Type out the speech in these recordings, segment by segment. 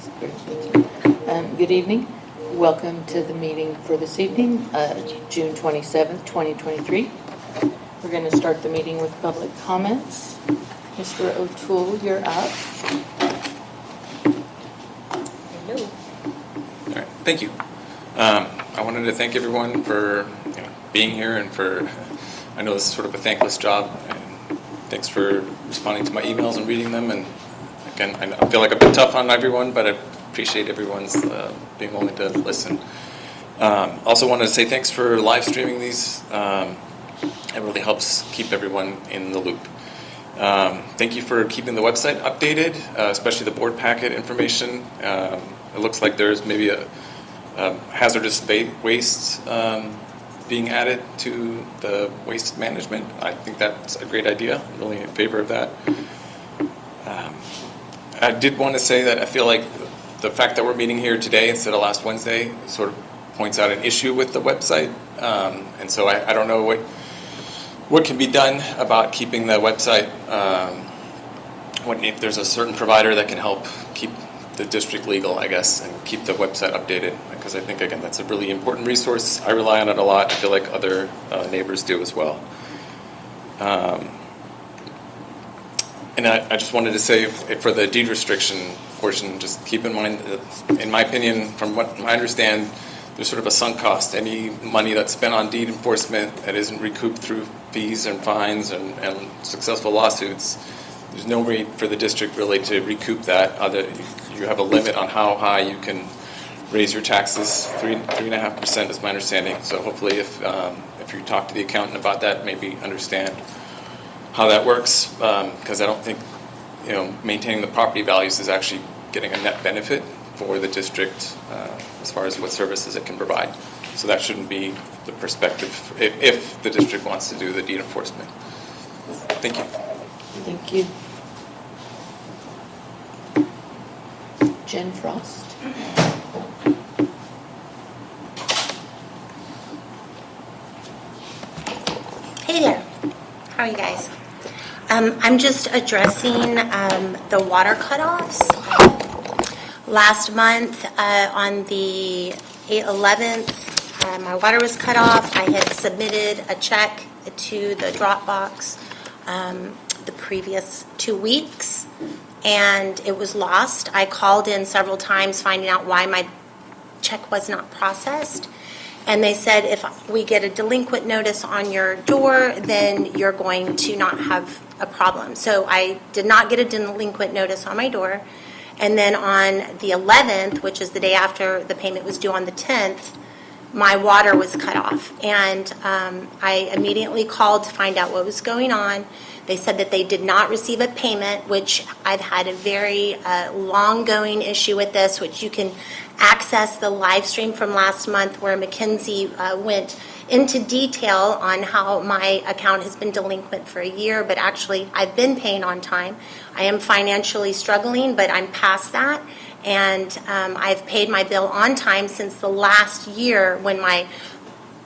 Great, thank you. Good evening. Welcome to the meeting for this evening, June 27th, 2023. We're going to start the meeting with public comments. Mr. O'Toole, you're up. Hello. All right, thank you. I wanted to thank everyone for being here and for, I know this is sort of a thankless job, and thanks for responding to my emails and reading them. And again, I feel like I've been tough on everyone, but I appreciate everyone's being willing to listen. Also wanted to say thanks for live streaming these. It really helps keep everyone in the loop. Thank you for keeping the website updated, especially the board packet information. It looks like there's maybe a hazardous waste being added to the waste management. I think that's a great idea. I'm really in favor of that. I did want to say that I feel like the fact that we're meeting here today instead of last Wednesday sort of points out an issue with the website. And so I don't know what can be done about keeping the website, if there's a certain provider that can help keep the district legal, I guess, and keep the website updated, because I think, again, that's a really important resource. I rely on it a lot. I feel like other neighbors do as well. And I just wanted to say, for the deed restriction portion, just keep in mind that, in my opinion, from what I understand, there's sort of a sunk cost. Any money that's spent on deed enforcement that isn't recouped through fees and fines and successful lawsuits, there's no way for the district really to recoup that. You have a limit on how high you can raise your taxes. 3.5% is my understanding. So hopefully, if you talk to the accountant about that, maybe understand how that works, because I don't think maintaining the property values is actually getting a net benefit for the district as far as what services it can provide. So that shouldn't be the perspective if the district wants to do the deed enforcement. Thank you. Thank you. Jen Frost. Hey there. How are you guys? I'm just addressing the water cutoffs. Last month on the 11th, my water was cut off. I had submitted a check to the Dropbox the previous 2 weeks, and it was lost. I called in several times finding out why my check was not processed. And they said, if we get a delinquent notice on your door, then you're going to not have a problem. So I did not get a delinquent notice on my door. And then on the 11th, which is the day after the payment was due on the 10th, my water was cut off. And I immediately called to find out what was going on. They said that they did not receive a payment, which I've had a very long-going issue with this, which you can access the live stream from last month where Mackenzie went into detail on how my account has been delinquent for a year, but actually I've been paying on time. I am financially struggling, but I'm past that, and I've paid my bill on time since the last year when my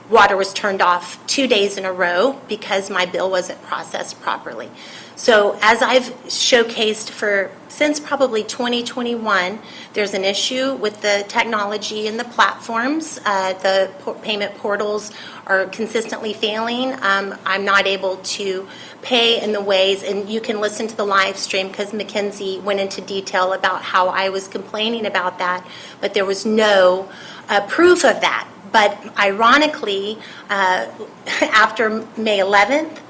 water was turned off 2 days in a row because my bill wasn't processed properly. So as I've showcased since probably 2021, there's an issue with the technology and the platforms. The payment portals are consistently failing. I'm not able to pay in the ways, and you can listen to the live stream because Mackenzie went into detail about how I was complaining about that, but there was no proof of that. But ironically, after May 11th,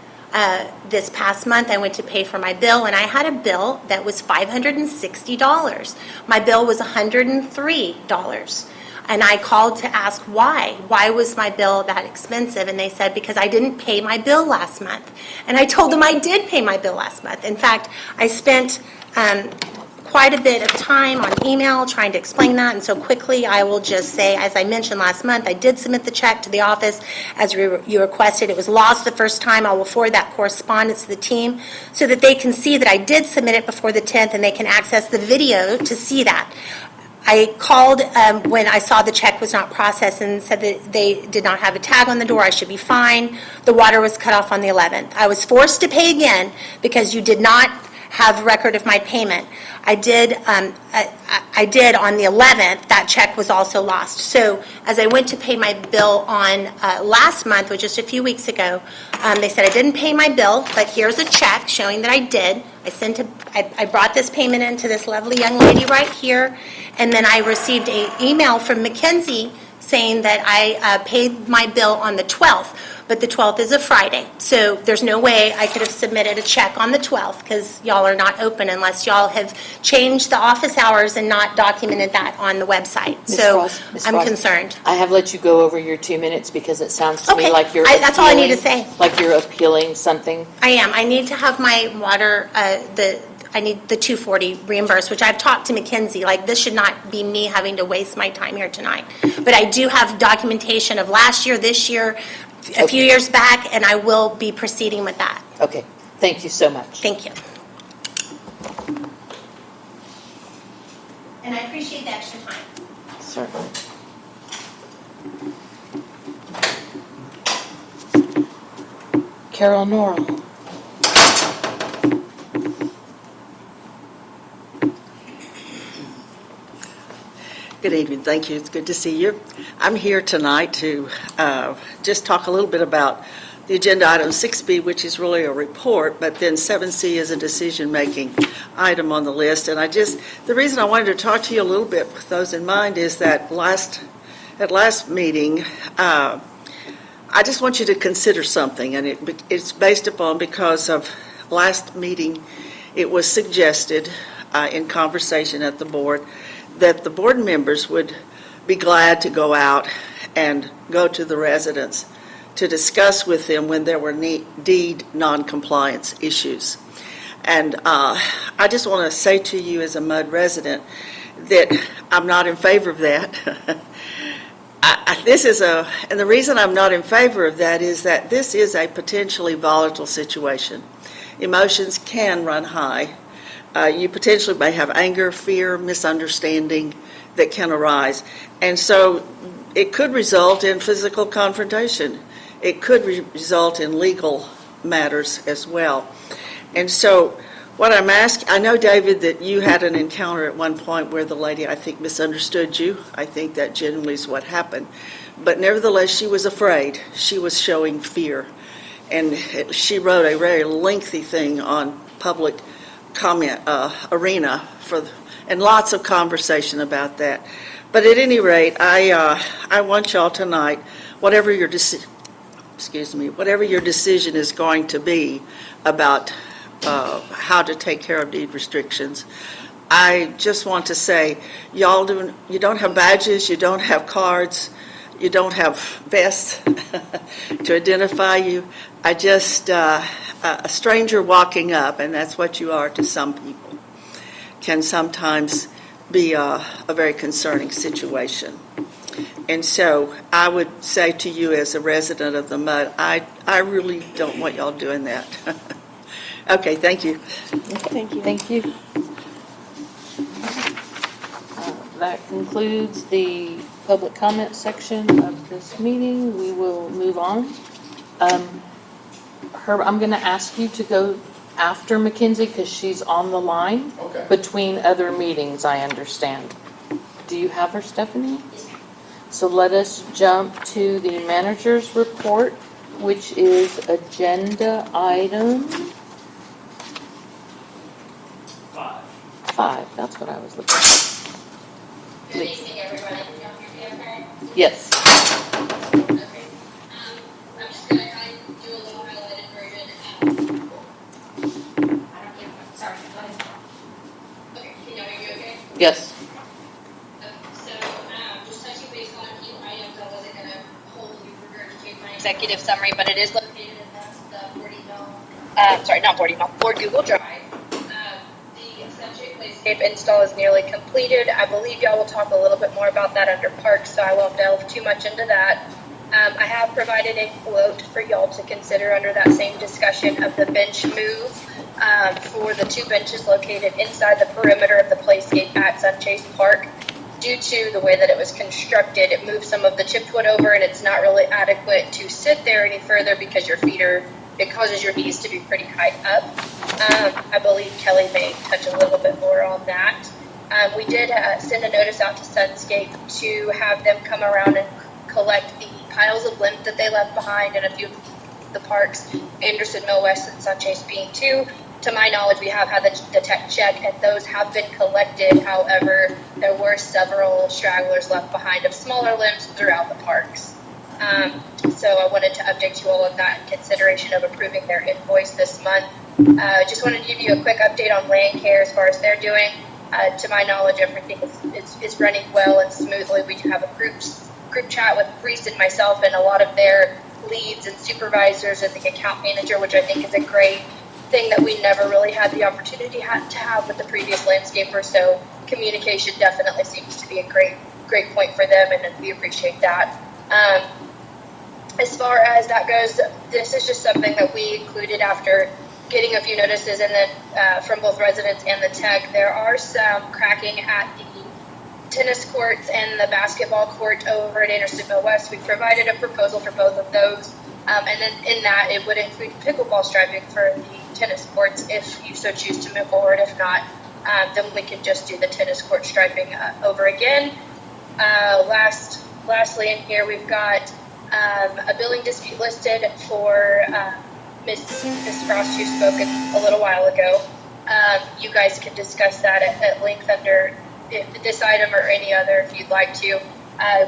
this past month, I went to pay for my bill, and I had a bill that was $560. My bill was $103. And I called to ask why. Why was my bill that expensive? And they said, because I didn't pay my bill last month. And I told them I did pay my bill last month. In fact, I spent quite a bit of time on email trying to explain that, and so quickly I will just say, as I mentioned last month, I did submit the check to the office as you requested. It was lost the first time. I will forward that correspondence to the team so that they can see that I did submit it before the 10th, and they can access the video to see that. I called when I saw the check was not processed and said that they did not have a tag on the door. I should be fine. The water was cut off on the 11th. I was forced to pay again because you did not have record of my payment. I did on the 11th, that check was also lost. So as I went to pay my bill on last month, which was just a few weeks ago, they said I didn't pay my bill, but here's a check showing that I did. I brought this payment in to this lovely young lady right here, and then I received an email from Mackenzie saying that I paid my bill on the 12th, but the 12th is a Friday. So there's no way I could have submitted a check on the 12th because y'all are not open unless y'all have changed the office hours and not documented that on the website. Ms. So Frost, I'm concerned. I have let you go over your 2 minutes because it sounds to me Okay. like you're That's all I need to say. Like you're appealing something. I am. I need to have my water, I need the 240 reimbursed, which I've talked to Mackenzie, like this should not be me having to waste my time here tonight. But I do have documentation of last year, this year, a few years back, and I will be proceeding with that. Okay, thank you so much. Thank you. And I appreciate the extra time. Certainly. Carol Norrell. Good evening. Thank you. It's good to see you. I'm here tonight to just talk a little bit about the agenda item 6B, which is really a report, but then 7C is a decision-making item on the list. And the reason I wanted to talk to you a little bit with those in mind is that at last meeting, I just want you to consider something, and it's based upon because of last meeting, it was suggested in conversation at the board that the board members would be glad to go out and go to the residents to discuss with them when there were deed non-compliance issues. And I just want to say to you as a MUD resident that I'm not in favor of that. And the reason I'm not in favor of that is that this is a potentially volatile situation. Emotions can run high. You potentially may have anger, fear, misunderstanding that can arise. And so it could result in physical confrontation. It could result in legal matters as well. And so what I'm asking, I know, David, that you had an encounter at one point where the lady, I think, misunderstood you. I think that generally is what happened. But nevertheless, she was afraid. She was showing fear. And she wrote a very lengthy thing on public comment arena and lots of conversation about that. But at any rate, I want y'all tonight, whatever your decision is going to be about how to take care of deed restrictions, I just want to say, you don't have badges, you don't have cards, you don't have vests to identify you. A stranger walking up, and that's what you are to some people, can sometimes be a very concerning situation. And so I would say to you as a resident of the MUD, I really don't want y'all doing that. Okay, thank you. Thank you. Thank you. That concludes the public comment section of this meeting. We will move on. Herb, I'm going to ask you to go after Mackenzie because she's on the line. Okay. Between other meetings, I understand. Do you have her, Stephanie? So let us jump to the manager's report, which is agenda item 5. That's what I was looking for. Good evening, everyone. Can you hear me okay? Yes. Okay. I'm just going to kind of do a little highlighted version. Sorry, go ahead. Okay, can you hear me okay? Yes. Okay, so just touching base on a few items. I wasn't going to hold you regurgitate my executive summary, but it is located in the 40 mil, sorry, not 40 mil, 4 Google Drive. The subject playscape install is nearly completed. I believe y'all will talk a little bit more about that under parks, so I won't delve too much into that. I have provided a quote for y'all to consider under that same discussion of the bench move for the 2 benches located inside the perimeter of the playscape at Sunchase Park. Due to the way that it was constructed, it moved some of the chipped wood over, and it's not really adequate to sit there any further because your feet are it causes your knees to be pretty high up. I believe Kelly may touch a little bit more on that. We did send a notice out to Sunscape to have them come around and collect the piles of limbs that they left behind in a few of the parks, Anderson, Mill West, and Sunchase being two. To my knowledge, we have had the tech check, and those have been collected. However, there were several stragglers left behind of smaller limbs throughout the parks. So I wanted to update you all on that in consideration of approving their invoice this month. Just wanted to give you a quick update on land care as far as they're doing. To my knowledge, everything is running well and smoothly. We do have a group chat with Reese and myself and a lot of their leads and supervisors and the account manager, which I think is a great thing that we never really had the opportunity to have with the previous landscaper. So communication definitely seems to be a great point for them, and we appreciate that. As far as that goes, this is just something that we included after getting a few notices, and then from both residents and the tech. There are some cracking at the tennis courts and the basketball court over at Anderson Mill West. We provided a proposal for both of those, and then in that it would include pickleball striping for the tennis courts if you so choose to move forward. If not, then we can just do the tennis court striping over again. Lastly, in here we've got a billing dispute listed for Miss Frost, who spoke a little while ago. You guys can discuss that at length under this item or any other if you'd like to.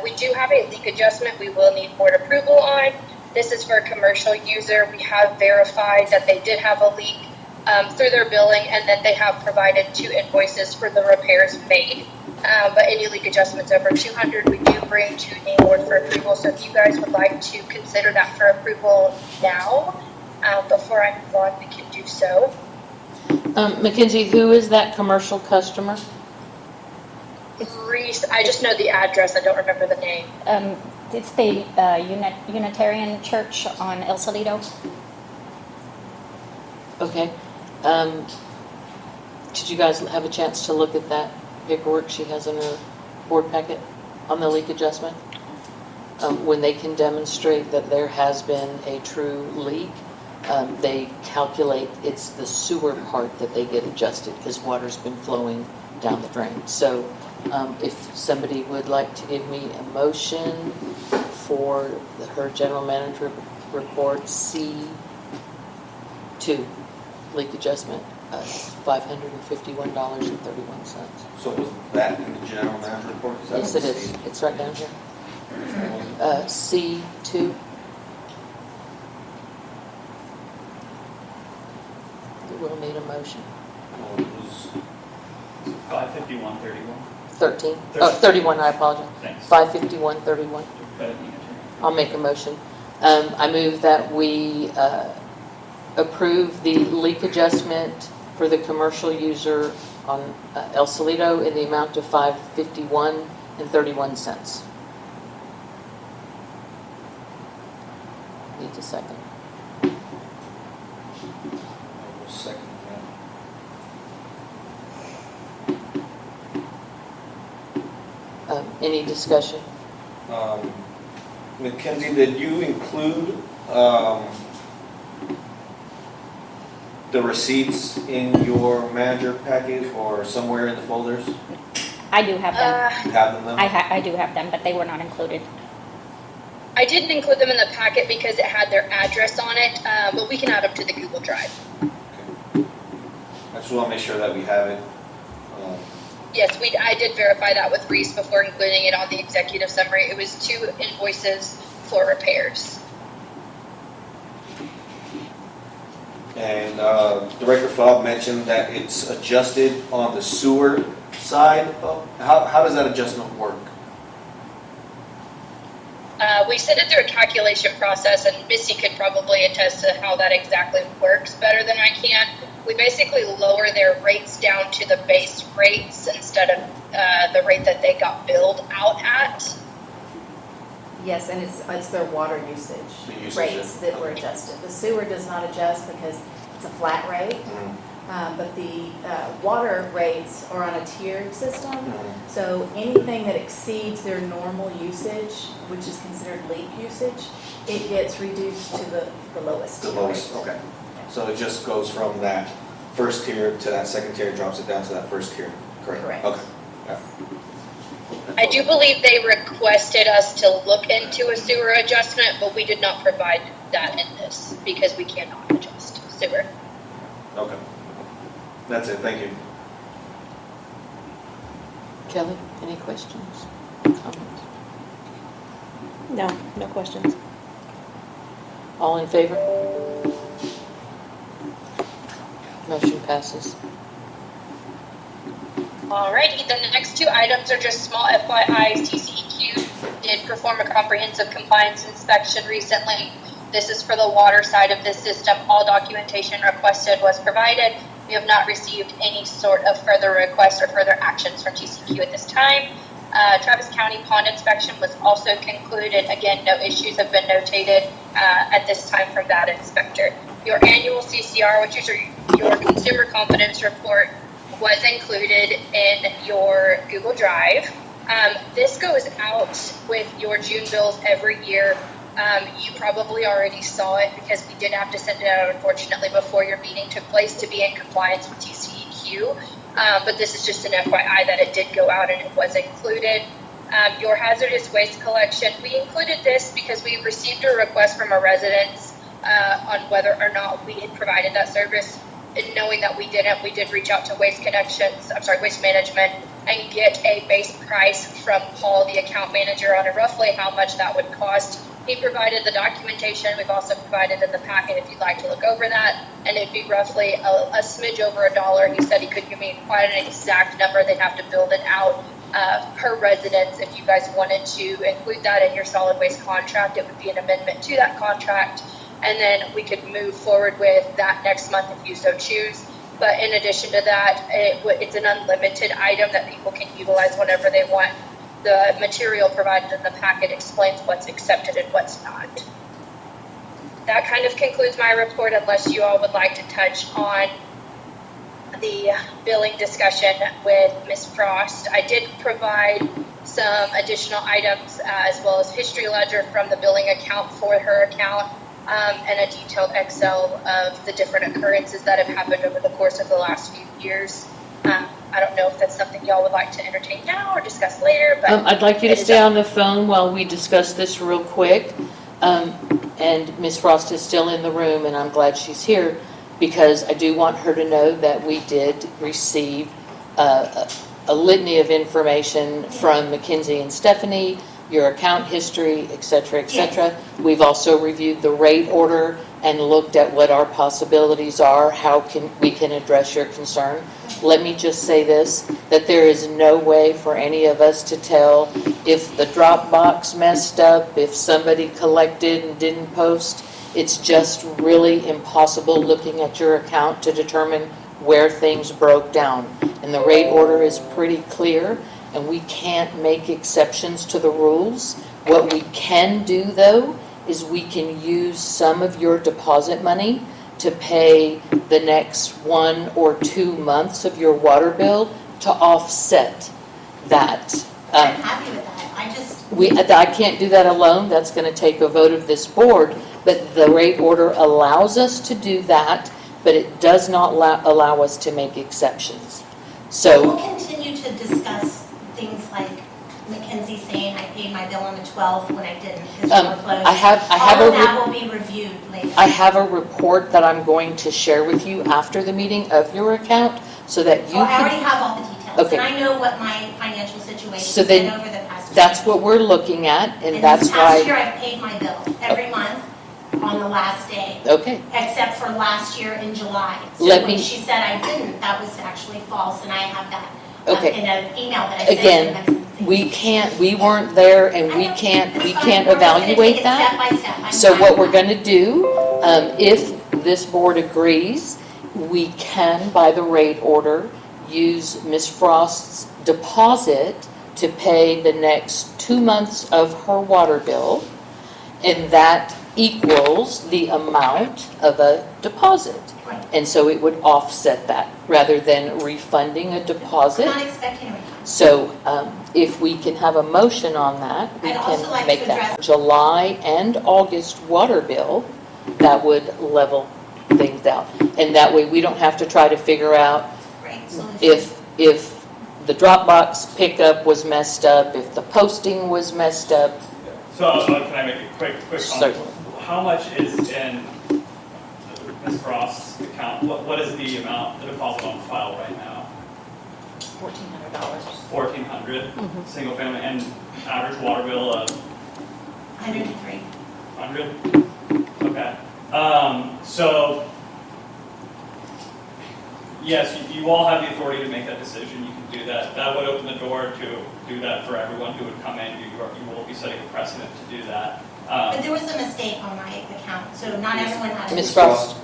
We do have a leak adjustment we will need board approval on. This is for a commercial user. We have verified that they did have a leak through their billing, and that they have provided 2 invoices for the repairs made. But any leak adjustments over 200 we do bring to the board for approval. So if you guys would like to consider that for approval now, before I move on, we can do so. Mackenzie, who is that commercial customer? Reese, I just know the address. I don't remember the name. It's the Unitarian Church on El Salito. Okay. Did you guys have a chance to look at that paperwork she has in her board packet on the leak adjustment? When they can demonstrate that there has been a true leak, they calculate it's the sewer part that they get adjusted because water's been flowing down the drain. So if somebody would like to give me a motion for her general manager report C2 leak adjustment, $551.31. So was that in the general manager report? Yes, it is. It's right down here. C2. We'll need a motion. Well, it was 551.31. 13. Oh, 31, I apologize. Thanks. 551.31. I'll make a motion. I move that we approve the leak adjustment for the commercial user on El Salito in the amount of $551.31. Need a second. second. Any discussion? Mackenzie, did you include the receipts in your manager packet or somewhere in the folders? I do have them. You have them then? I do have them, but they were not included. I didn't include them in the packet because it had their address on it, but we can add them to the Google Drive. Okay. I just want to make sure that we have it. Yes, I did verify that with Reese before including it on the executive summary. It was 2 invoices for repairs. And Director Fobb mentioned that it's adjusted on the sewer side. How does that adjustment work? We sent it through a calculation process, and Missy could probably attest to how that exactly works better than I can. We basically lower their rates down to the base rates instead of the rate that they got billed out at. Yes, and it's their water usage The usage, rates that were adjusted. The sewer does not adjust because it's a flat rate. But the water rates are on a tiered system. So anything that exceeds their normal usage, which is considered leak usage, it gets reduced to the lowest The tier lowest, rate. okay. So it just goes from that first tier to that second tier, drops it down to that first tier, correct? Correct. Okay. Yeah. I do believe they requested us to look into a sewer adjustment, but we did not provide that in this because we cannot adjust sewer. Okay. That's it, thank you. Kelly, any questions? Comments? No questions. All in favor? Motion passes. Alrighty, the next two items are just small FYIs. TCEQ did perform a comprehensive compliance inspection recently. This is for the water side of this system. All documentation requested was provided. We have not received any sort of further requests or further actions from TCEQ at this time. Travis County pond inspection was also concluded. Again, no issues have been notated at this time from that inspector. Your annual CCR, which is your consumer confidence report, was included in your Google Drive. This goes out with your June bills every year. You probably already saw it because we did have to send it out, unfortunately, before your meeting took place to be in compliance with TCEQ. But this is just an FYI that it did go out and it was included. Your hazardous waste collection, we included this because we received a request from a resident on whether or not we had provided that service. And knowing that we didn't, we did reach out to Waste Management and get a base price from Paul, the account manager, on roughly how much that would cost. He provided the documentation. We've also provided in the packet if you'd like to look over that. And it'd be roughly a smidge over $1. He said he couldn't give me quite an exact number. They'd have to build it out per residence. If you guys wanted to include that in your solid waste contract, it would be an amendment to that contract. And then we could move forward with that next month if you so choose. But in addition to that, it's an unlimited item that people can utilize whenever they want. The material provided in the packet explains what's accepted and what's not. That kind of concludes my report, unless you all would like to touch on the billing discussion with Ms. Frost. I did provide some additional items as well as history ledger from the billing account for her account. And a detailed Excel of the different occurrences that have happened over the course of the last few years. I don't know if that's something y'all would like to entertain now or discuss later, but I'd like you to stay on the phone while we discuss this real quick. And Ms. Frost is still in the room, and I'm glad she's here because I do want her to know that we did receive a litany of information from McKinsey and Stephanie, your account history, et cetera, et cetera. Yes. We've also reviewed the rate order and looked at what our possibilities are, how we can address your concern. Let me just say this, that there is no way for any of us to tell if the drop box messed up, if somebody collected and didn't post. It's just really impossible looking at your account to determine where things broke down. And the rate order is pretty clear. And we can't make exceptions to the rules. What we can do, though, is we can use some of your deposit money to pay the next 1 or 2 months of your water bill to offset that. I'm happy with that. I can't do that alone. That's going to take a vote of this board. But the rate order allows us to do that, but it does not allow us to make exceptions. So we'll continue to discuss things like McKinsey saying I paid my bill on the 12th when I didn't because you were closed. All of that will be reviewed later. I have a report that I'm going to share with you after the meeting of your account so that you I already have all the details. Okay. And I know what my financial situation So has then been over the past year. That's what we're looking at, and that's this past year why. I've paid my bill every month on the last day. Okay. Except for last year in July. So when she said I didn't, that was actually false, and I have that in an email that I sent Again, we weren't there, and we can't evaluate that. Step by step. So what we're going to do, if this board agrees, we can, by the rate order, use Ms. Frost's deposit to pay the next 2 months of her water bill, and that equals the amount of a deposit. Right. And so it would offset that, rather than refunding a I'm deposit. not expecting a refund. So if we can have a motion on that, we I'd also can like make to that address- July and August water bill, that would level things out. And that way, we don't have to try to figure out Right, solution. if the Dropbox pickup was messed up, if the posting was messed up. So can I make a quick comment? Certainly. How much is in Ms. Frost's account? What is the amount, the deposit on file right now? $1,400. 1,400, single family, and average water bill of 103. 100? Okay. So, yes, you all have the authority to make that decision. You can do that. That would open the door to do that for everyone who would come in. You will be setting a precedent to do that. But there was a mistake on my account, so not everyone had. Ms. Frost,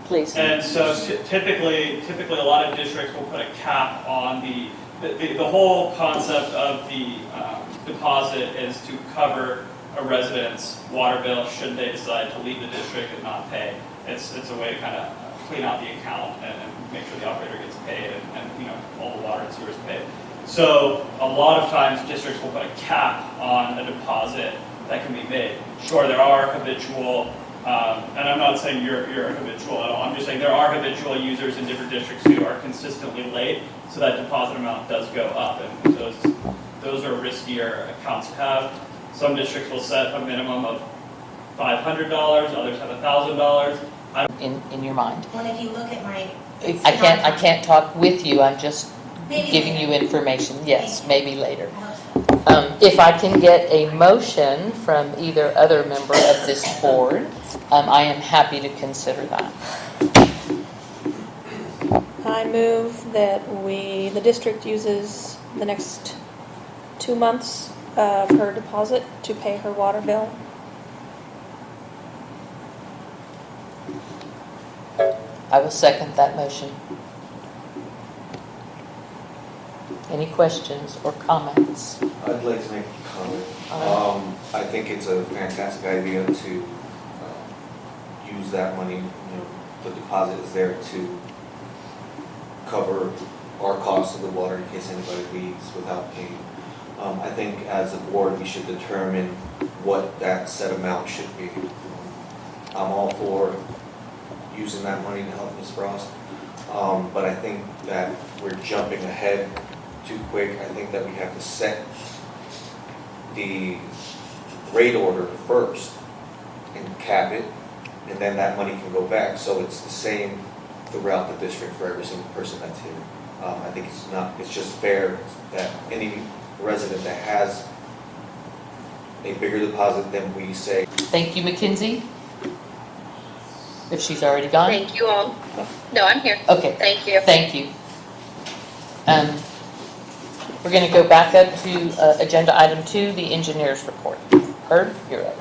please. And so typically, a lot of districts will put a cap on the whole concept of the deposit is to cover a resident's water bill should they decide to leave the district and not pay. It's a way to kind of clean out the account and make sure the operator gets paid and all the water and sewer is paid. So a lot of times districts will put a cap on a deposit that can be made. Sure, there are habitual, and I'm not saying you're habitual at all, I'm just saying there are habitual users in different districts who are consistently late, so that deposit amount does go up, and those are riskier accounts to have. Some districts will set a minimum of $500, others have $1,000. In your mind. Well, if you look at my. I can't talk with you, I'm just Maybe giving later. you information. Yes, maybe later. I hope so. If I can get a motion from either other member of this board, I am happy to consider that. I move that the district uses the next 2 months of her deposit to pay her water bill. I will second that motion. Any questions or comments? I'd like to make a comment. All I think it's a fantastic idea to use that money, the deposit is there to cover our costs of the water in case anybody leaves without paying. I think as a board, we should determine what that set amount should be. I'm all for using that money to help Ms. Frost, but I think that we're jumping ahead too quick. I think that we have to set the rate order first and cap it, and then that money can go back, so it's the same throughout the district for every single person that's here. I think it's just fair that any resident that has a bigger deposit than we say. Thank you, Mackenzie. If she's already gone? Thank you all. No, I'm here. Okay. Thank you. Thank you. We're going to go back up to agenda item 2, the engineer's report. Herb, you're up.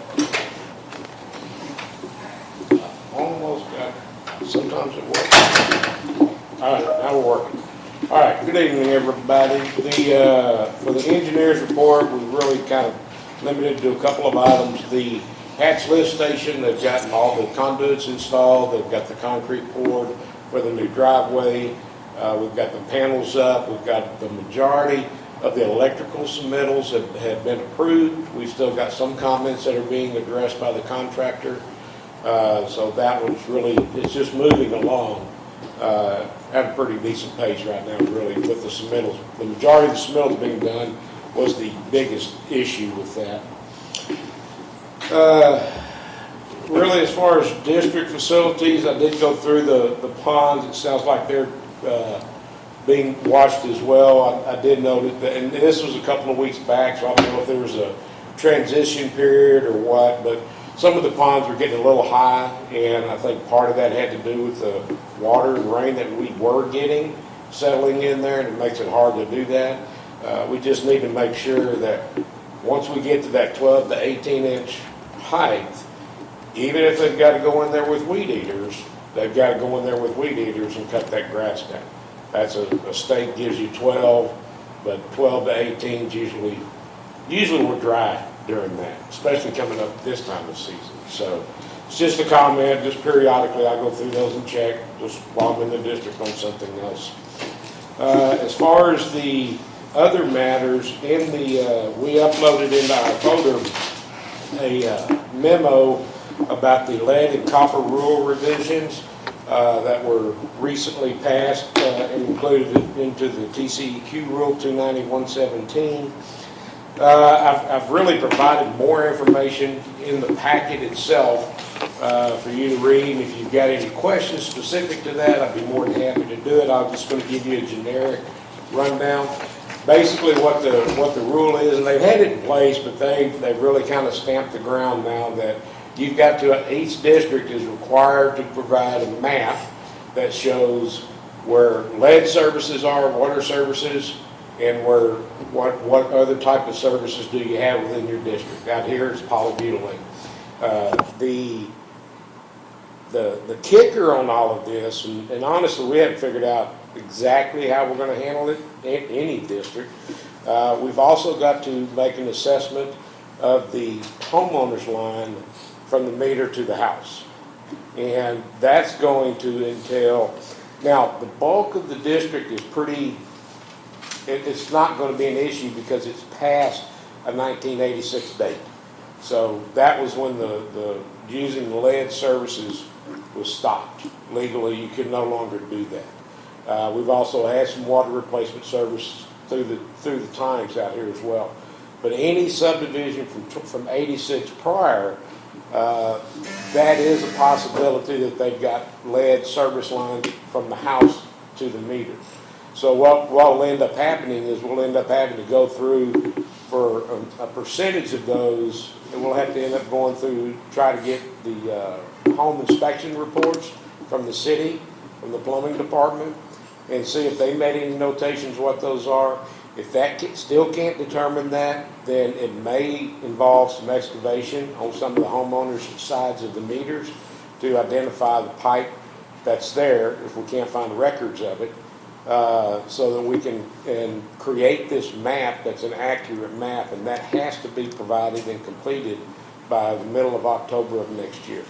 Almost got it. Sometimes it works. All right, now we're working. All right, good evening, everybody. For the engineer's report, we really kind of limited to a couple of items. The hatch lift station, they've gotten all the conduits installed. They've got the concrete poured for the new driveway. We've got the panels up. We've got the majority of the electrical submittals have been approved. We've still got some comments that are being addressed by the contractor. So that one's really, it's just moving along at a pretty decent pace right now, really, with the submittals. The majority of the submittals being done was the biggest issue with that. Really, as far as district facilities, I did go through the ponds. It sounds like they're being watched as well. I did note that, and this was a couple of weeks back, so I don't know if there was a transition period or what, but some of the ponds were getting a little high, and I think part of that had to do with the water and rain that we were getting settling in there, and it makes it hard to do that. We just need to make sure that once we get to that 12 to 18 inch height, even if they've got to go in there with weed eaters, they've got to go in there with weed eaters and cut that grass down. That's a state gives you 12, but 12 to 18 is usually we're dry during that, especially coming up this time of season. So It's just a comment, just periodically I go through those and check, just while I'm in the district on something else. As far as the other matters, we uploaded into our folder a memo about the lead and copper rule revisions that were recently passed and included into the TCEQ Rule 290-117. I've really provided more information in the packet itself for you to read. And if you've got any questions specific to that, I'd be more than happy to do it. I'm just going to give you a generic rundown. Basically what the rule is, and they've had it in place, but they've really kind of stamped the ground now that you've got to, each district is required to provide a map that shows where lead services are, water services, and where what other type of services do you have within your district. Out here it's polybutylene. The kicker on all of this, and honestly we haven't figured out exactly how we're going to handle it in any district. We've also got to make an assessment of the homeowner's line from the meter to the house. And that's going to entail, now the bulk of the district is pretty, it's not going to be an issue because it's past a 1986 date. So that was when the using the lead services was stopped. Legally, you could no longer do that. We've also had some water replacement service through the times out here as well. But any subdivision from 86 prior, that is a possibility that they've got lead service lines from the house to the meter. So what will end up happening is we'll end up having to go through for a percentage of those, and we'll have to end up going through, try to get the home inspection reports from the city, from the plumbing department, and see if they made any notations what those are. If that still can't determine that, then it may involve some excavation on some of the homeowners' sides of the meters to identify the pipe that's there, if we can't find records of it, so that we can create this map that's an accurate map, and that has to be provided and completed by the middle of October of next year.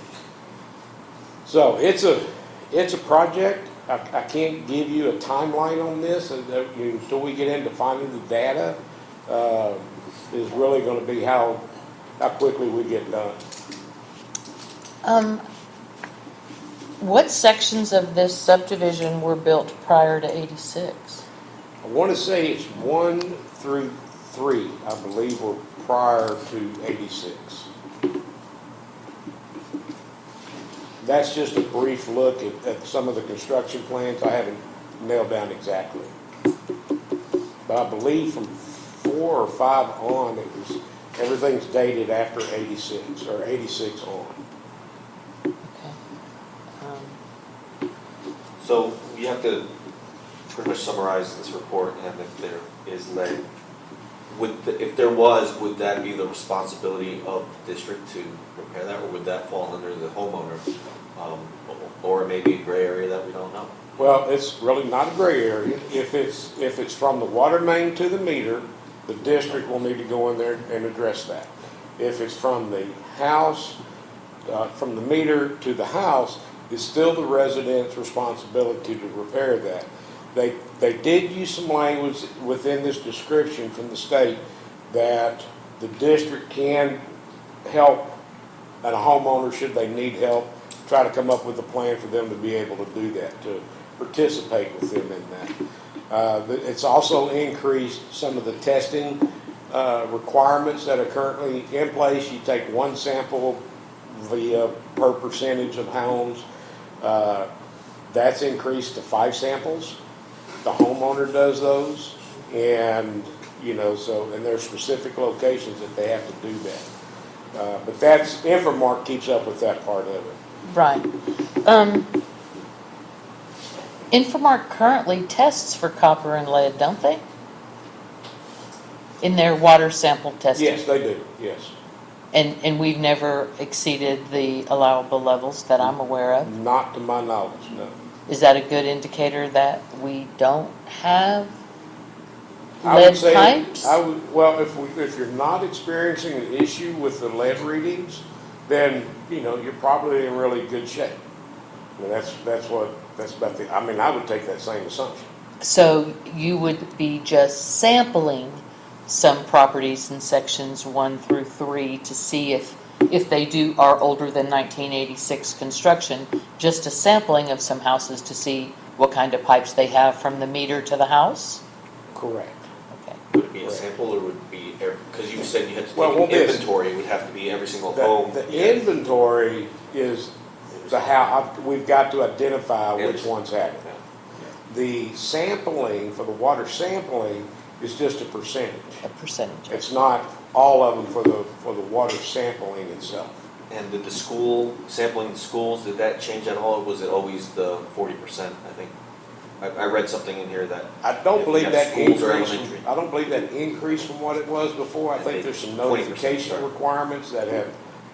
So it's a project. I can't give you a timeline on this until we get into finding the data. Is really going to be how quickly we get done. What sections of this subdivision were built prior to 86? I want to say it's 1 through 3, I believe, were prior to 86. That's just a brief look at some of the construction plans. I haven't nailed down exactly. But I believe from 4 or 5 on, everything's dated after 86 or 86 on. So you have to pretty much summarize this report, and if there is lead, if there was, would that be the responsibility of the district to repair that, or would that fall under the homeowner? Or maybe a gray area that we don't know? Well, it's really not a gray area. If it's from the water main to the meter, the district will need to go in there and address that. If it's from the house, from the meter to the house, it's still the resident's responsibility to repair that. They did use some language within this description from the state that the district can help, and a homeowner, should they need help, try to come up with a plan for them to be able to do that, to participate with them in that. It's also increased some of the testing requirements that are currently in place. You take one sample per percentage of homes. That's increased to 5 samples. The homeowner does those, and and there's specific locations that they have to do that. But Infomark keeps up with that part of it. Right. Infomark currently tests for copper and lead, don't they? In their water sample testing? Yes, they do, yes. And we've never exceeded the allowable levels that I'm aware of? Not to my knowledge, no. Is that a good indicator that we don't have I would lead say, pipes? well, if you're not experiencing an issue with the lead readings, then, you're probably in really good shape. I mean, that's about I mean, I would take that same assumption. So you would be just sampling some properties in sections 1 through 3 to see if they are older than 1986 construction, just a sampling of some houses to see what kind of pipes they have from the meter to the house? Correct. Okay. Would it be a sample or would it be, because you said you had to Well, take well, an this- inventory, it would have to be every single home. The inventory is we've got to identify which Everything. ones have it. The sampling, for the water sampling, is just a percentage. A percentage. It's not all of them for the water sampling itself. And did the school, sampling the schools, did that change at all, or was it always the 40%, I think? I read something in here that. I don't if you believe have that schools or increase. elementary. I don't believe that increased from what it was before. I think there's some 20%, notification sorry. requirements that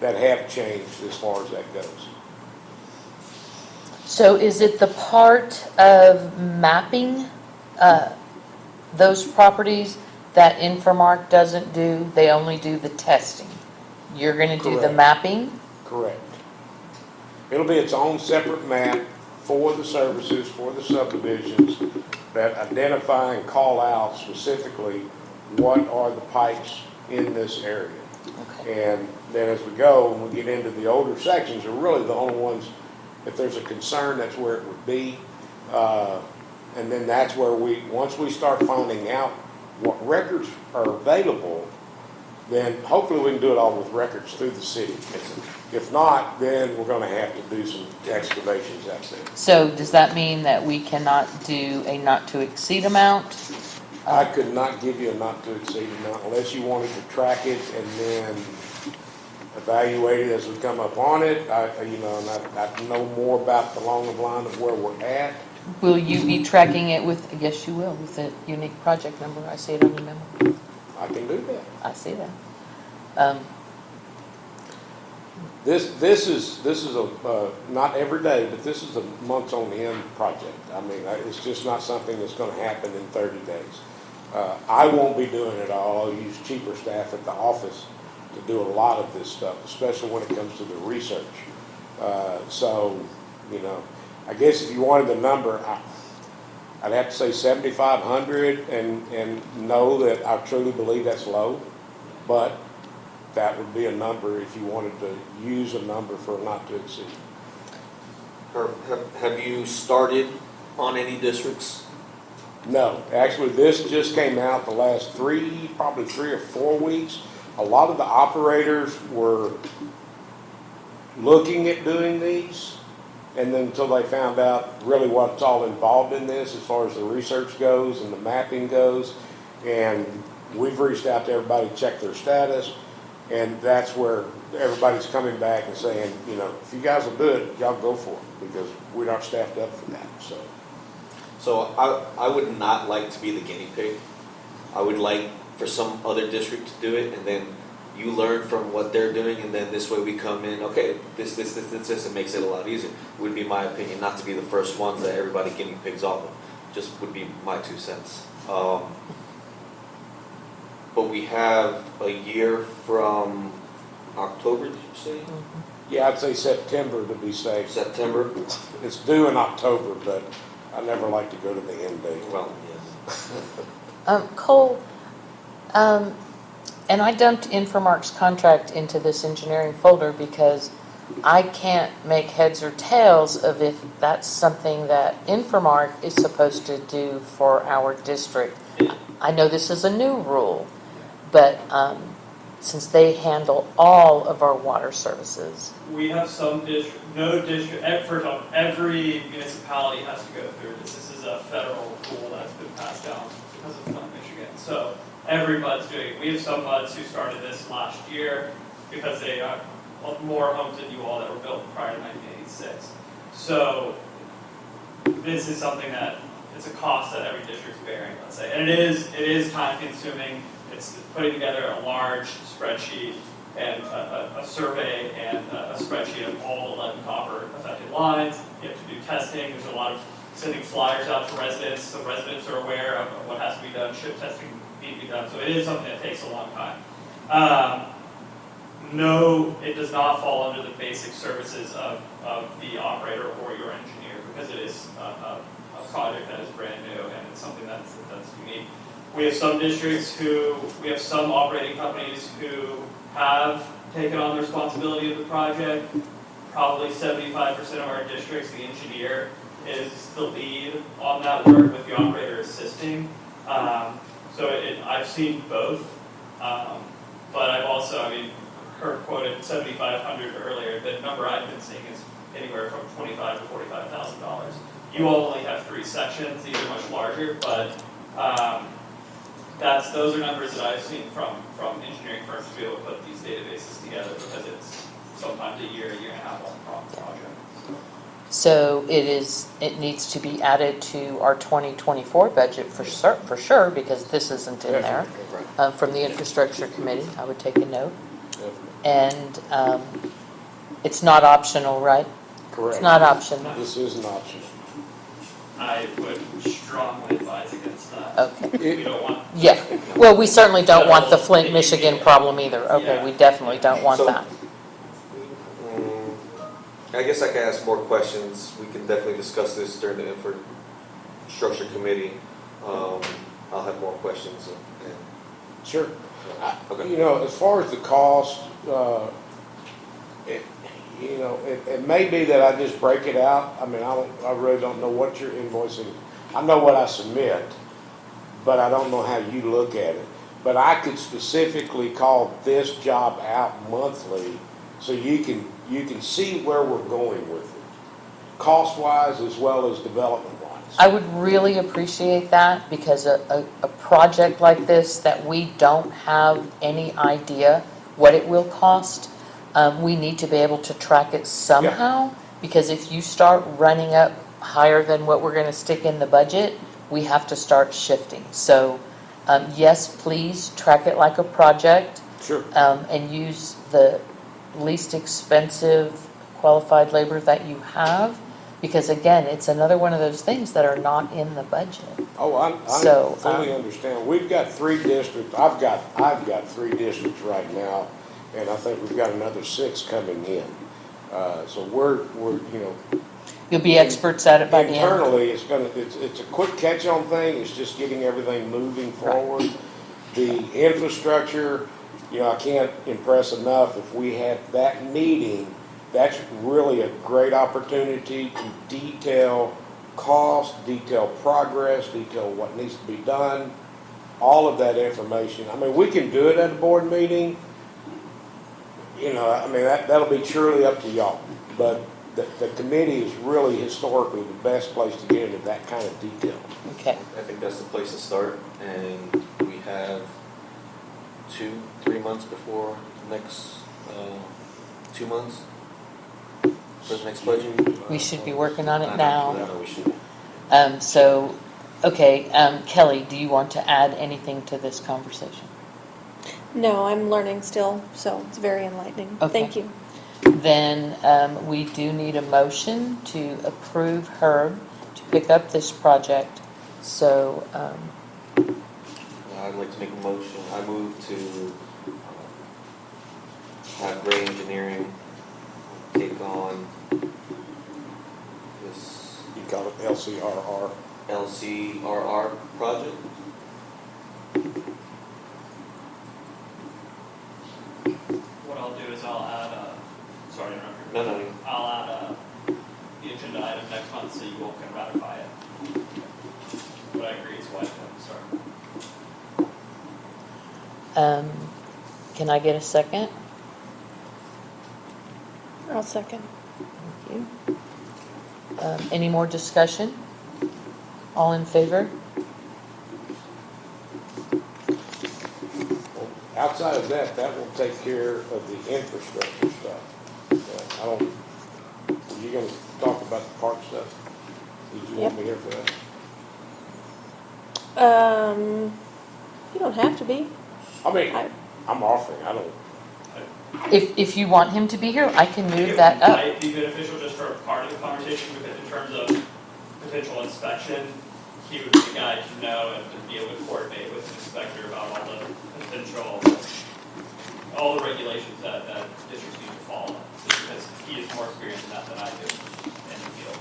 have changed as far as that goes. So is it the part of mapping those properties that Infomark doesn't do? They only do the testing. You're going to do the Correct. mapping? Correct. It'll be its own separate map for the services, for the subdivisions, that identify and call out specifically what are the pipes in this area. Okay. And then as we go, when we get into the older sections, are really the only ones, if there's a concern, that's where it would be. And then that's where once we start finding out what records are available, then hopefully we can do it all with records through the city. If not, then we're gonna have to do some excavations out there. So does that mean that we cannot do a not to exceed amount? I could not give you a not to exceed amount unless you wanted to track it and then evaluate it as we come up on it. I know more about along the line of where we're at. Will you be tracking it with, yes you will, with a unique project number? I see it on your memo. I can do that. I see that. This is a, not every day, but this is a months on end project. I mean, it's just not something that's gonna happen in 30 days. I won't be doing it all. I'll use cheaper staff at the office to do a lot of this stuff, especially when it comes to the research. So, I guess if you wanted the number, I'd have to say 7,500 and know that I truly believe that's low, but that would be a number if you wanted to use a number for not to exceed. Have you started on any districts? No, actually, this just came out the last probably 3 or 4 weeks. A lot of the operators were looking at doing these, and then until they found out really what's all involved in this as far as the research goes and the mapping goes. And we've reached out to everybody to check their status, and that's where everybody's coming back and saying, if you guys will do it, y'all go for it, because we're not staffed up for that, so. So I would not like to be the guinea pig. I would like for some other district to do it, and then you learn from what they're doing, and then this way we come in, okay, this, it makes it a lot easier. Would be my opinion, not to be the first ones that everybody guinea pigs off of. Just would be my 2 cents. But we have a year from October, did you say? Yeah, I'd say September to be safe. September? It's due in October, but I never like to go to the end date. Well, yes. Cole, and I dumped Infomark's contract into this engineering folder because I can't make heads or tails of if that's something that Infomark is supposed to do for our district. I know this is a new rule, but since they handle all of our water services. We have some district, first off, every municipality has to go through this. This is a federal rule that's been passed down because of Flint, Michigan. So every MUD's doing it. We have some MUDs who started this last year because they are more homes than you all that were built prior to 1986. So this is something that it's a cost that every district's bearing, let's say. And it is time consuming. It's putting together a large spreadsheet and a survey and a spreadsheet of all the lead and copper affected lines. You have to do testing. There's a lot of sending flyers out to residents so residents are aware of what has to be done, should testing need to be done. So it is something that takes a long time. No, it does not fall under the basic services of the operator or your engineer, because it is a project that is brand new and it's something that's unique. We have some we have some operating companies who have taken on the responsibility of the project. Probably 75% of our districts, the engineer is the lead on that work with the operator assisting. I've seen both, but I've also, Herb quoted 7,500 earlier. The number I've been seeing is anywhere from $25,000 to $45,000. You all only have 3 sections; these are much larger, but those are numbers that I've seen from engineering firms to be able to put these databases together, because it's sometimes a year and a half long project. So it needs to be added to our 2024 budget for sure, because this isn't in there. From the infrastructure committee, I would take a note. And it's not optional, right? Correct. It's not optional. This is an option. I would strongly advise against that. Okay. We don't want. Yeah. Well, we certainly don't want the Flint, Michigan problem either. Okay, we definitely don't want So- that. I guess I can ask more questions. We can definitely discuss this during the infrastructure committee. I'll have more questions. Sure. Okay. As far as the cost, it may be that I just break it out. I really don't know what you're invoicing. I know what I submit, but I don't know how you look at it. But I could specifically call this job out monthly, so you can see where we're going with it, cost-wise as well as development-wise. I would really appreciate that, because a project like this that we don't have any idea what it will cost, we need to be able to track it somehow, because if you start running up higher than what we're going to stick in the budget, we have to start shifting. So yes, please track it like a project. Sure. And use the least expensive qualified labor that you have, because again, it's another one of those things that are not in the budget. Oh, I fully understand. We've got 3 districts. I've got 3 districts right now, and I think we've got another 6 coming in. So we're You'll be experts at it by the end. internally, it's a quick catch-on thing. It's just getting everything moving forward. The infrastructure, I can't impress enough. If we had that meeting, that's really a great opportunity to detail cost, detail progress, detail what needs to be done, all of that information. We can do it at a board meeting. That'll be truly up to y'all. But the committee is really historically the best place to get into that kind of detail. Okay. I think that's the place to start, and we have 2-3 months before the next 2 months for the next budget. We should be working on it now. No, we should. Kelly, do you want to add anything to this conversation? No, I'm learning still, so it's very enlightening. Okay. Thank you. Then we do need a motion to approve Herb to pick up this project. So I'd like to make a motion. I move to have Gray Engineering take on this You call it LCRR. LCRR project. What I'll do is I'll add sorry to interrupt you. No. I'll add the agenda item next month so you all can ratify it. But I agree, it's why it doesn't start. can I get a second? I'll second. Thank you. Any more discussion? All in favor? Outside of that will take care of the infrastructure stuff. Are you going to talk about the park stuff? Did you want me here for that? You don't have to be. I'm offering. I don't. If you want him to be here, I can move that It up. might be beneficial just for a part of the conversation, because in terms of potential inspection, he would be the guy to know and to be able to coordinate with the inspector about all the potential all the regulations that districts need to follow, just because he is more experienced in that than I do in the field.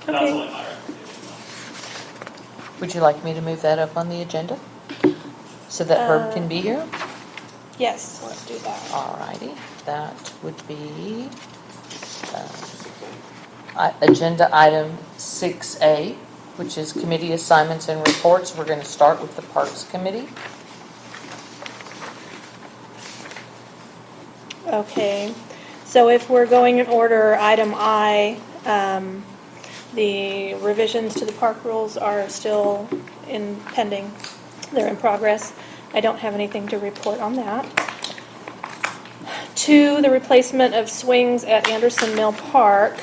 That's Okay. only my recommendation, though. Would you like me to move that up on the agenda so that Herb can be here? Yes, let's do that. All righty, that would be agenda item 6A, which is committee assignments and reports. We're going to start with the Parks Committee. Okay, so if we're going in order, item I, the revisions to the park rules are still pending. They're in progress. I don't have anything to report on that. 2, the replacement of swings at Anderson Mill Park.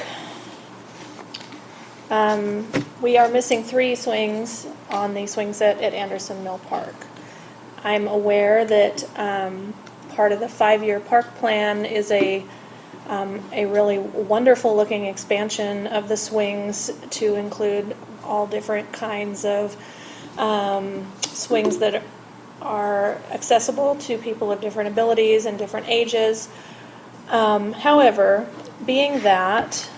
We are missing 3 swings on the swing set at Anderson Mill Park. I'm aware that part of the 5-year park plan is a really wonderful looking expansion of the swings to include all different kinds of swings that are accessible to people of different abilities and different ages. However, being that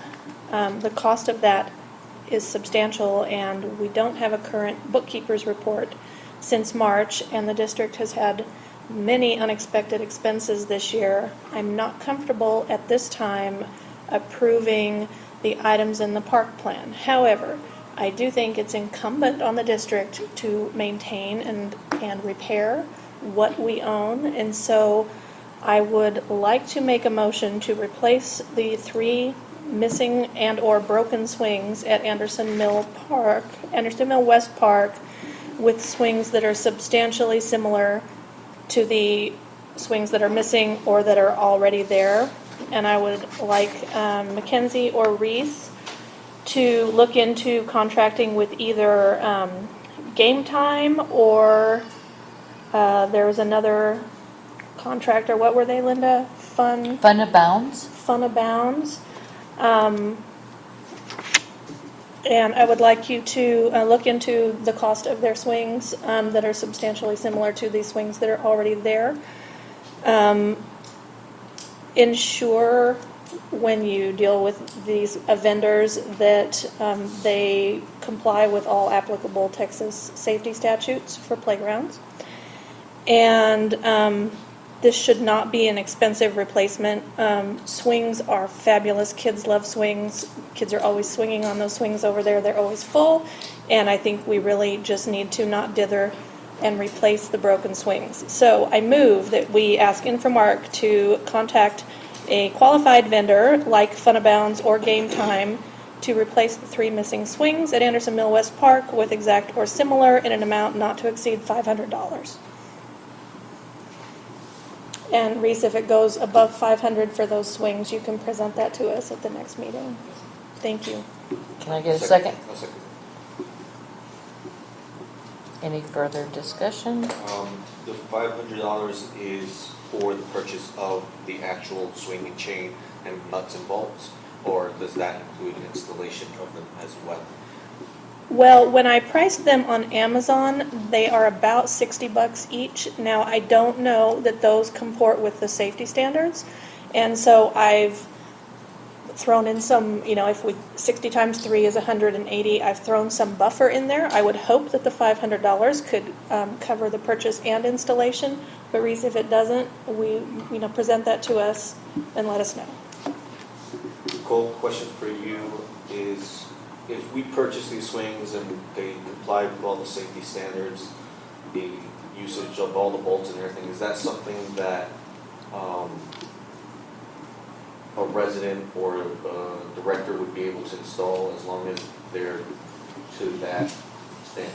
the cost of that is substantial and we don't have a current bookkeeper's report since March, and the district has had many unexpected expenses this year, I'm not comfortable at this time approving the items in the park plan. However, I do think it's incumbent on the district to maintain and repair what we own, and so I would like to make a motion to replace the 3 missing and or broken swings at Anderson Mill West Park with swings that are substantially similar to the swings that are missing or that are already there. And I would like Mackenzie or Reese to look into contracting with either Game Time or there was another contractor. What were they, Linda? Funabounds. Funabounds. And I would like you to look into the cost of their swings that are substantially similar to these swings that are already there. Ensure when you deal with these vendors that they comply with all applicable Texas safety statutes for playgrounds. And this should not be an expensive replacement. Swings are fabulous. Kids love swings. Kids are always swinging on those swings over there. They're always full. And I think we really just need to not dither and replace the broken swings. So I move that we ask Infomark to contact a qualified vendor like Funabounds or Game Time to replace the 3 missing swings at Anderson Mill West Park with exact or similar in an amount not to exceed $500. And Reese, if it goes above $500 for those swings, you can present that to us at the next meeting. Thank you. Can I get a second? I'll second. Any further discussion? The $500 is for the purchase of the actual swinging chain and nuts and bolts, or does that include installation of them as well? Well, when I priced them on Amazon, they are about $60 each. Now, I don't know that those comport with the safety standards, and so I've thrown in some, if 60 times 3 is 180, I've thrown some buffer in there. I would hope that the $500 could cover the purchase and installation, but Reese, if it doesn't, we present that to us and let us know. Nicole, question for you is, if we purchase these swings and they comply with all the safety standards, the usage of all the bolts and everything, is that something that a resident or a director would be able to install as long as they're to that standard?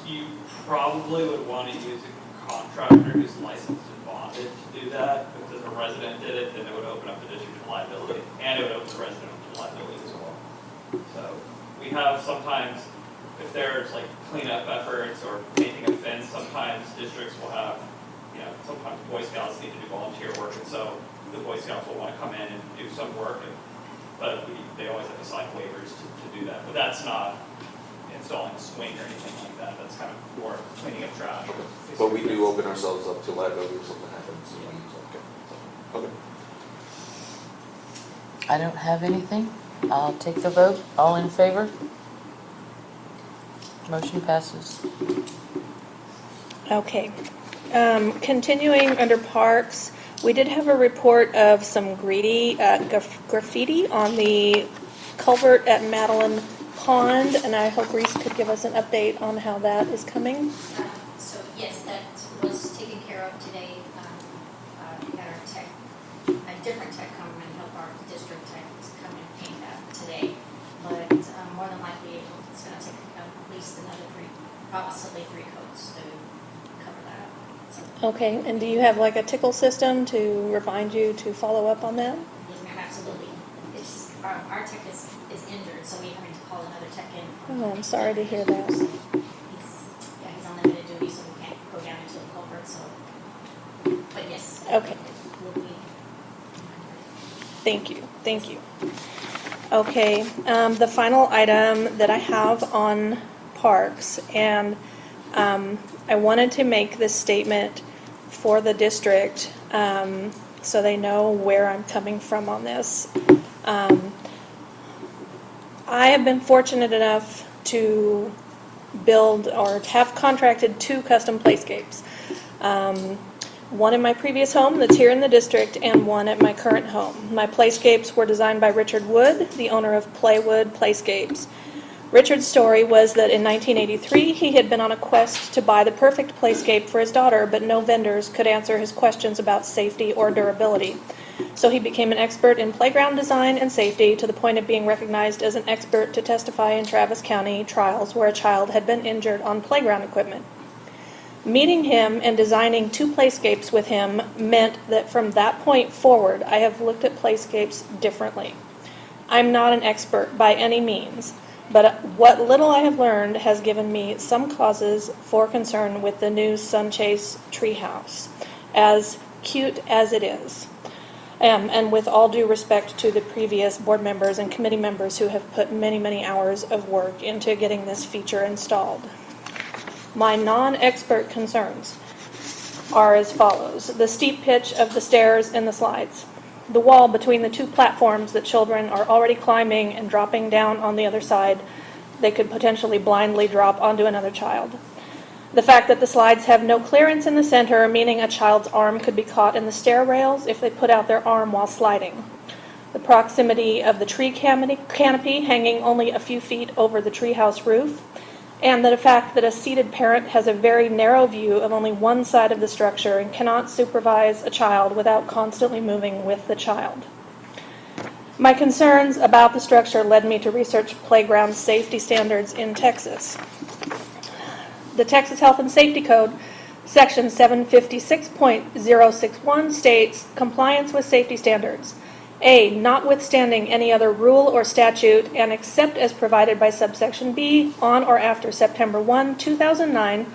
You probably would want to use a contractor who's licensed and bonded to do that, because if a resident did it, then it would open up the district to liability, and it would open the resident up to liability as well. So we have sometimes, if there's like cleanup efforts or painting a fence, sometimes districts will have, sometimes Boy Scouts need to do volunteer work, and so the Boy Scouts will want to come in and do some work, but they always have to sign waivers to do that. But that's not, installing a swing or anything like that. That's kind of more cleaning up trash. But we do open ourselves up to liability if something happens. Okay. I don't have anything. I'll take the vote. All in favor? Motion passes. Okay. Continuing under parks, we did have a report of some graffiti on the culvert at Madeline Pond, and I hope Reese could give us an update on how that is coming. So yes, that was taken care of today. We had our tech, a different tech come and help our district tech to come and paint that today. But more than likely, it's going to take at least another possibly three coats to cover that up. So, Okay, and do you have like a tickle system to remind you to follow up on that? yes, ma'am, absolutely. It's our tech is injured, so we're having to call another tech in. Oh, I'm sorry to hear that. He's on limited duty, so we can't go down into the culvert. So, but yes. Okay. It will be. Thank you. Okay, the final item that I have on parks, and I wanted to make this statement for the district so they know where I'm coming from on this. I have been fortunate enough to build or have contracted 2 custom playscapes. One in my previous home that's here in the district and one at my current home. My playscapes were designed by Richard Wood, the owner of Playwood Playscapes. Richard's story was that in 1983 he had been on a quest to buy the perfect playscape for his daughter, but no vendors could answer his questions about safety or durability. So he became an expert in playground design and safety to the point of being recognized as an expert to testify in Travis County trials where a child had been injured on playground equipment. Meeting him and designing 2 playscapes with him meant that from that point forward, I have looked at playscapes differently. I'm not an expert by any means, but what little I have learned has given me some causes for concern with the new Sunchase treehouse, as cute as it is. And with all due respect to the previous board members and committee members who have put many, many hours of work into getting this feature installed. My non-expert concerns are as follows. The steep pitch of the stairs and the slides. The wall between the 2 platforms that children are already climbing and dropping down on the other side, they could potentially blindly drop onto another child. The fact that the slides have no clearance in the center, meaning a child's arm could be caught in the stair rails if they put out their arm while sliding. The proximity of the tree canopy hanging only a few feet over the treehouse roof, and the fact that a seated parent has a very narrow view of only one side of the structure and cannot supervise a child without constantly moving with the child. My concerns about the structure led me to research playground safety standards in Texas. The Texas Health and Safety Code, Section 756.061 states, compliance with safety standards. A, notwithstanding any other rule or statute, and except as provided by subsection B, on or after September 1, 2009,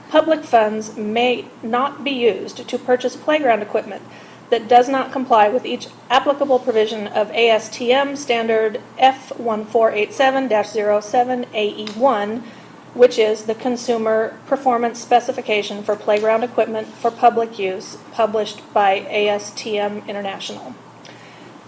public funds may not be used to purchase playground equipment that does not comply with each applicable provision of ASTM standard F1487-07 which is the Consumer Performance Specification for Playground Equipment for Public Use, published by ASTM International.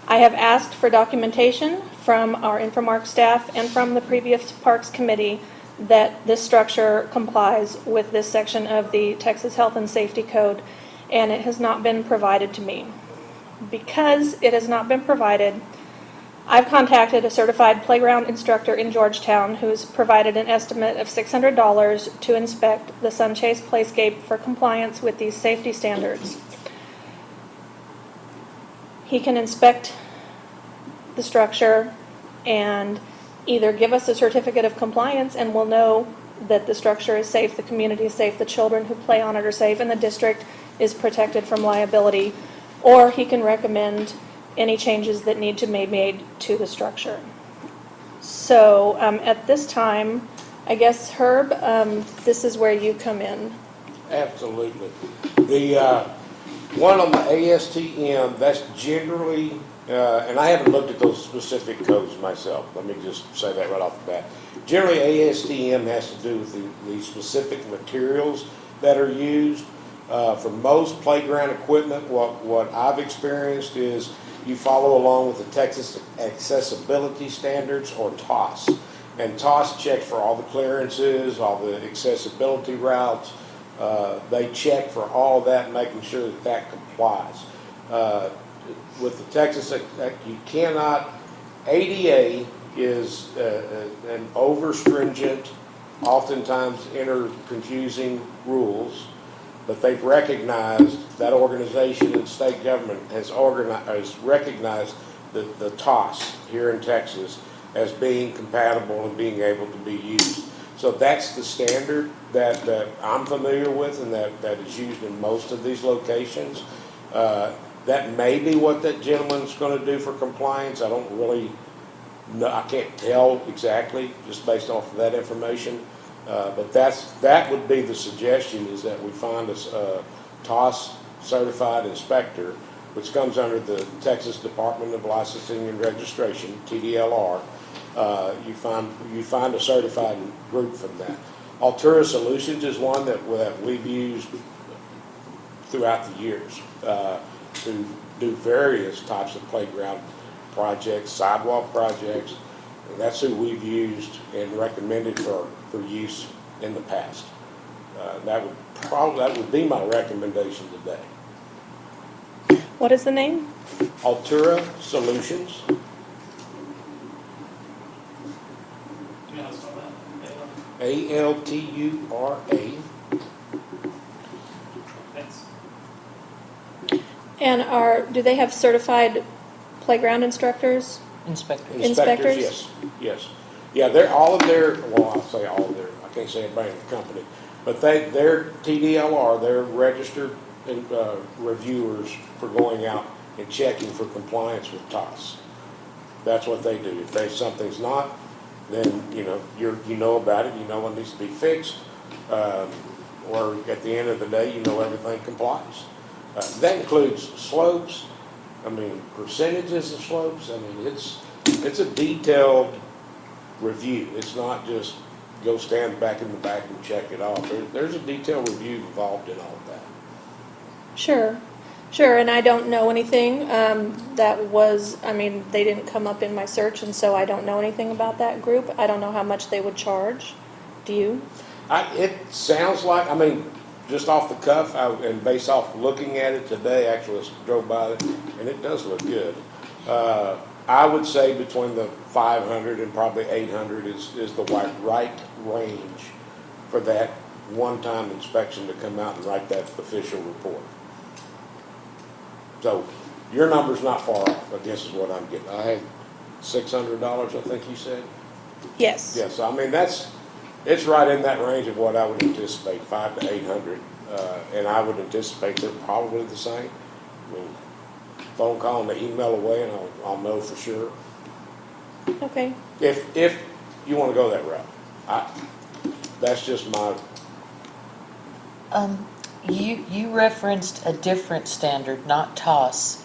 I have asked for documentation from our Infomark staff and from the previous Parks Committee that this structure complies with this section of the Texas Health and Safety Code, and it has not been provided to me. Because it has not been provided, I've contacted a certified playground instructor in Georgetown who's provided an estimate of $600 to inspect the Sunchase Playscape for compliance with these safety standards. He can inspect the structure and either give us a certificate of compliance and we'll know that the structure is safe, the community is safe, the children who play on it are safe, and the district is protected from liability, or he can recommend any changes that need to be made to the structure. So at this time, I guess, Herb, this is where you come in. Absolutely. The One on the ASTM, that's generally, and I haven't looked at those specific codes myself, let me just say that right off the bat. Generally, ASTM has to do with the specific materials that are used. For most playground equipment, what I've experienced is you follow along with the Texas Accessibility Standards, or TOS. And TOS checks for all the clearances, all the accessibility routes. They check for all of that, making sure that that complies. With the Texas, you cannot, ADA is an over-stringent, oftentimes confusing rules, but they've recognized, that organization and state government has recognized the TOS here in Texas as being compatible and being able to be used. So that's the standard that I'm familiar with and that is used in most of these locations. That may be what that gentleman's going to do for compliance. I don't really know, I can't tell exactly just based off of that information. But that would be the suggestion, is that we find a TOS certified inspector, which comes under the Texas Department of Licensing and Registration, TDLR. You find a certified group from that. Altura Solutions is one that we've used throughout the years to do various types of playground projects, sidewalk projects. And that's who we've used and recommended for use in the past. That would be my recommendation today. What is the name? Altura Solutions. You know how to spell that? ALTURA. Thanks. And do they have certified playground instructors? Inspector. Inspectors? Yes. Yeah, they're all of their, well, I'll say all of their, I can't say everybody in the company, but they're TDLR, they're registered reviewers for going out and checking for compliance with TOS. That's what they do. If something's not, then you know about it, you know what needs to be fixed, or at the end of the day, you know everything complies. That includes slopes, percentages of slopes. It's a detailed review. It's not just go stand back in the back and check it off. There's a detailed review involved in all of that. Sure, and I don't know anything. They didn't come up in my search, and so I don't know anything about that group. I don't know how much they would charge. Do you? It sounds like, just off the cuff, and based off looking at it today, actually I drove by it, and it does look good. I would say between the 500 and probably 800 is the right range for that one-time inspection to come out and write that official report. So your number's not far off, I guess is what I'm getting. I had $600, I think you said? Yes. Yes, it's right in that range of what I would anticipate, 500 to 800, and I would anticipate they're probably the same. Phone call and the email away, and I'll know for sure. Okay. If you want to go that route, that's just my. You referenced a different standard, not TOS.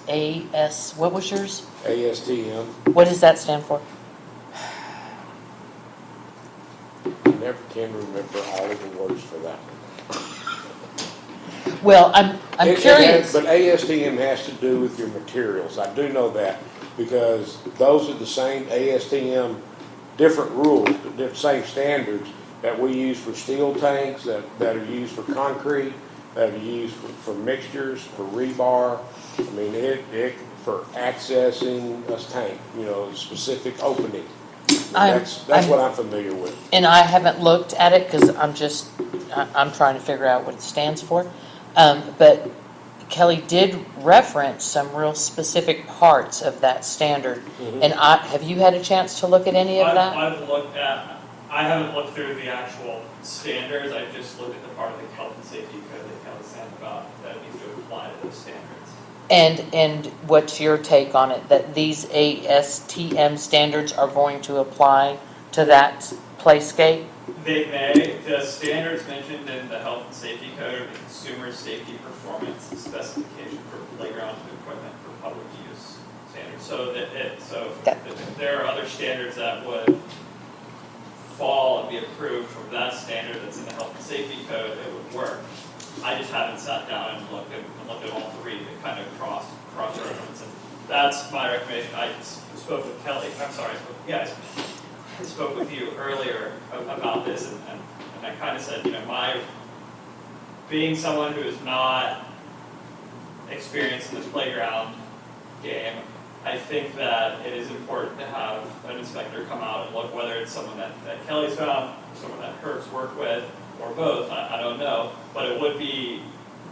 What was yours? ASTM. What does that stand for? I never can remember all of the words for that one. Well, I'm curious. But ASTM has to do with your materials. I do know that because those are the same ASTM, different rules, the same standards that we use for steel tanks, that are used for concrete, that are used for mixtures, for rebar. For accessing a tank, a specific opening. That's what I'm familiar with. And I haven't looked at it because I'm trying to figure out what it stands for. But Kelly did reference some real specific parts of that standard. Mm-hmm. And have you had a chance to look at any of that? I haven't looked through the actual standards. I've just looked at the part of the health and safety code that Kelly said about that it needs to apply to those standards. And what's your take on it, that these ASTM standards are going to apply to that playscape? They may. The standards mentioned in the health and safety code are the consumer safety performance specifications so That- if there are other standards that would fall and be approved from that standard that's in the health and safety code, it would work. I just haven't sat down and looked at all three to kind of cross-reference, and that's my recommendation. I spoke with Kelly, I spoke with you earlier about this, and I kind of said, being someone who is not experienced in the playground game, I think that it is important to have an inspector come out and look, whether it's someone that Kelly's found, someone that Hertz worked with, or both, I don't know. But it would be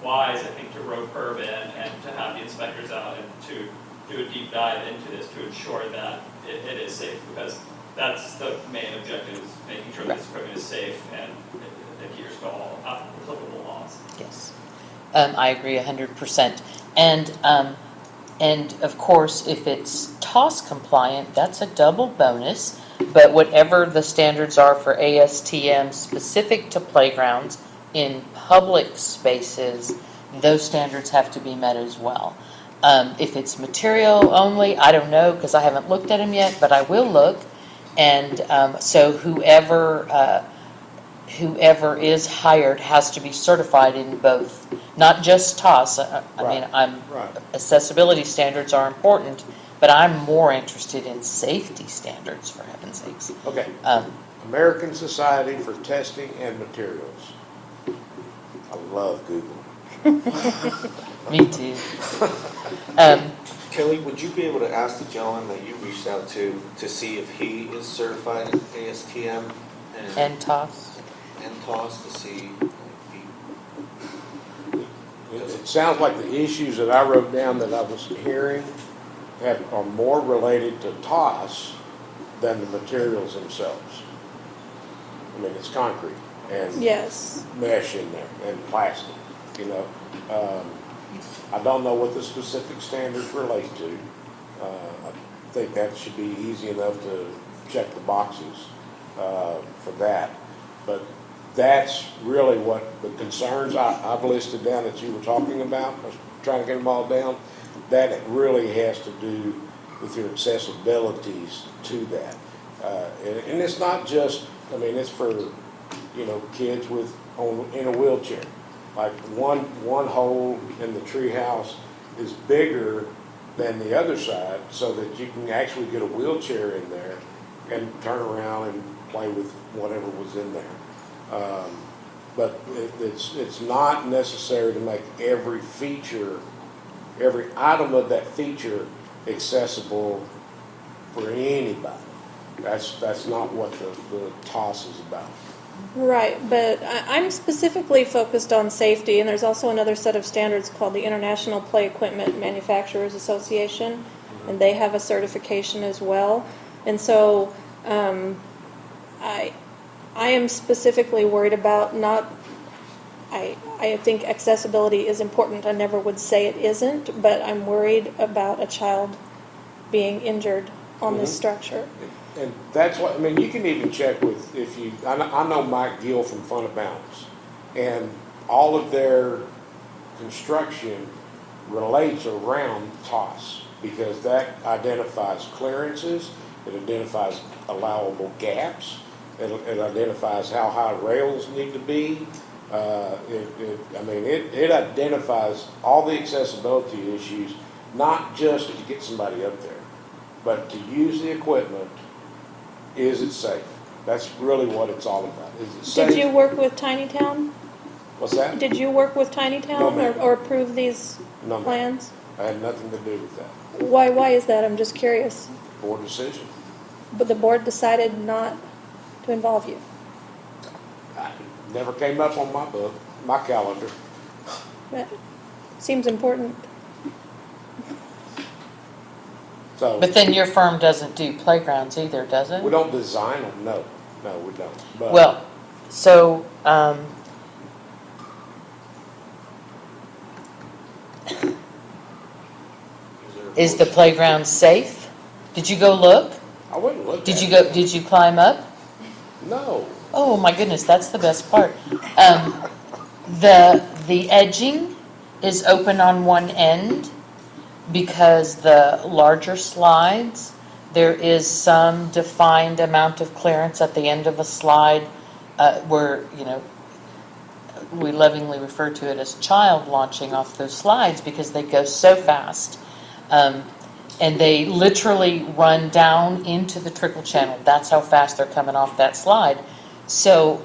wise, I think, to rope Herb in and to have the inspectors out and to do a deep dive into this to ensure that it is safe, because that's the main objective, is making sure this equipment is safe and it adheres to all applicable laws. Yes. I agree 100%. And of course, if it's TOS compliant, that's a double bonus. But whatever the standards are for ASTM specific to playgrounds in public spaces, those standards have to be met as well. If it's material only, I don't know, because I haven't looked at them yet, but I will look. And so whoever is hired has to be certified in both, not just TOS. Right. Accessibility standards are important, but I'm more interested in safety standards, for heaven's sakes. Okay. American Society for Testing and Materials. I love Google. Me too. Kelly, would you be able to ask the gentleman that you reached out to see if he is certified in ASTM And TOS. and TOS to see if he... It sounds like the issues that I wrote down that I was hearing are more related to TOS than the materials themselves. I mean, it's concrete and Yes. mesh in there and plastic, I don't know what the specific standards relate to. I think that should be easy enough to check the boxes for that. But that's really what the concerns I've listed down that you were talking about. I was trying to get them all down. That really has to do with your accessibilities to that. And it's not just, it's for, kids in a wheelchair. Like one hole in the treehouse is bigger than the other side, so that you can actually get a wheelchair in there and turn around and play with whatever was in there. But it's not necessary to make every item of that feature accessible for anybody. That's not what the TOS is about. Right, but I'm specifically focused on safety, and there's also another set of standards called the International Play Equipment Manufacturers Association, and they have a certification as well. And so I am specifically worried about I think accessibility is important. I never would say it isn't, but I'm worried about a child being injured on this structure. And that's what, you can even check with, I know Mike Gill from Fun of Balance, and all of their construction relates around TOS, because that identifies clearances, it identifies allowable gaps, it identifies how high rails need to be. It identifies all the accessibility issues, not just to get somebody up there, but to use the equipment. Is it safe? That's really what it's all about. Is it safe? Did you work with Tiny Town? What's that? Did you work with Tiny Town No, ma'am. or approve these No, ma'am. plans? I had nothing to do with that. Why is that? I'm just curious. Board decision. But the board decided not to involve you. Never came up on my calendar. That seems important. So But then your firm doesn't do playgrounds either, does it? we don't design them. No, we don't. But Well, so, is the playground safe? Did you go look? I wouldn't look. Did at you it. go, did you climb up? No. Oh my goodness, that's the best part. The edging is open on one end, because the larger slides, there is some defined amount of clearance at the end of a slide where, we lovingly refer to it as child launching off those slides because they go so fast. And they literally run down into the trickle channel. That's how fast they're coming off that slide. So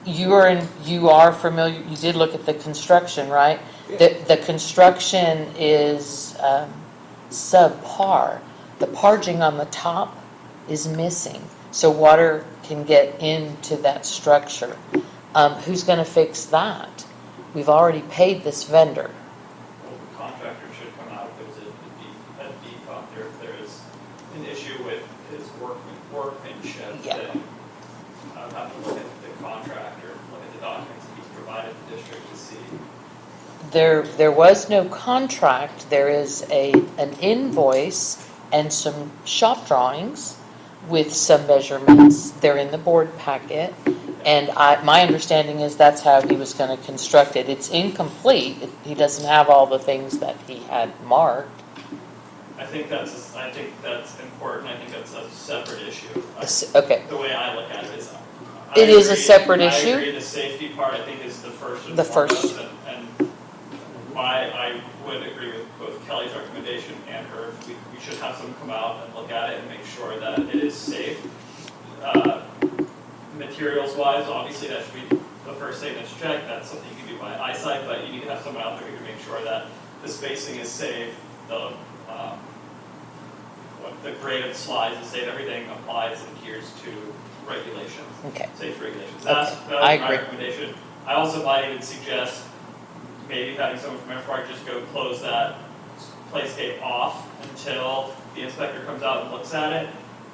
you are familiar, you did look at the construction, right? The construction is subpar. The parging on the top is missing, so water can get into that structure. Who's going to fix that? We've already paid this vendor. Well, the contractor should come out if there's a defect, or if there is an issue with his workmanship. Yeah. Then I would have to look at the contractor, look at the documents that he's provided the district to see. There was no contract. There is an invoice and some shop drawings with some measurements. They're in the board packet. And my understanding is that's how he was going to construct it. It's incomplete. He doesn't have all the things that he had marked. I think that's important. I think that's a separate issue. Okay. The way I look at it is, It is a separate issue? I agree. The safety part, I think, is the first and The first. foremost, and I would agree with both Kelly's recommendation and hers. We should have someone come out and look at it and make sure that it is safe. Materials-wise, obviously, that should be the first thing that's checked. That's something you can do by eyesight, but you need to have someone out there who can make sure that the spacing is safe, the grade of the slides is safe, everything applies and adheres to regulations. Okay. Safety regulations. Okay. That was I my agree. recommendation. I also might even suggest maybe having someone from FR just go close that playscape off until the inspector comes out and looks at it.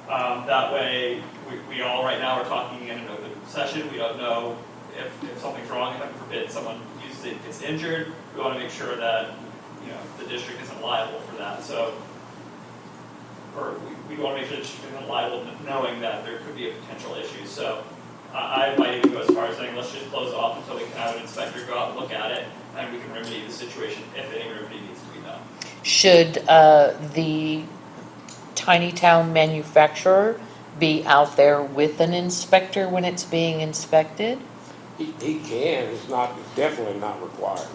That way, we all right now are talking in an open session. We don't know if something's wrong. If, heaven forbid, someone uses it, gets injured. We want to make sure that the district isn't liable for that. So, or we want to make sure the district isn't liable, knowing that there could be a potential issue. So, I might even go as far as saying let's just close it off until we can have an inspector go out and look at it, and we can remedy the situation if any remedy needs to be done. Should the tiny town manufacturer be out there with an inspector when it's being inspected? He can, it's definitely not required.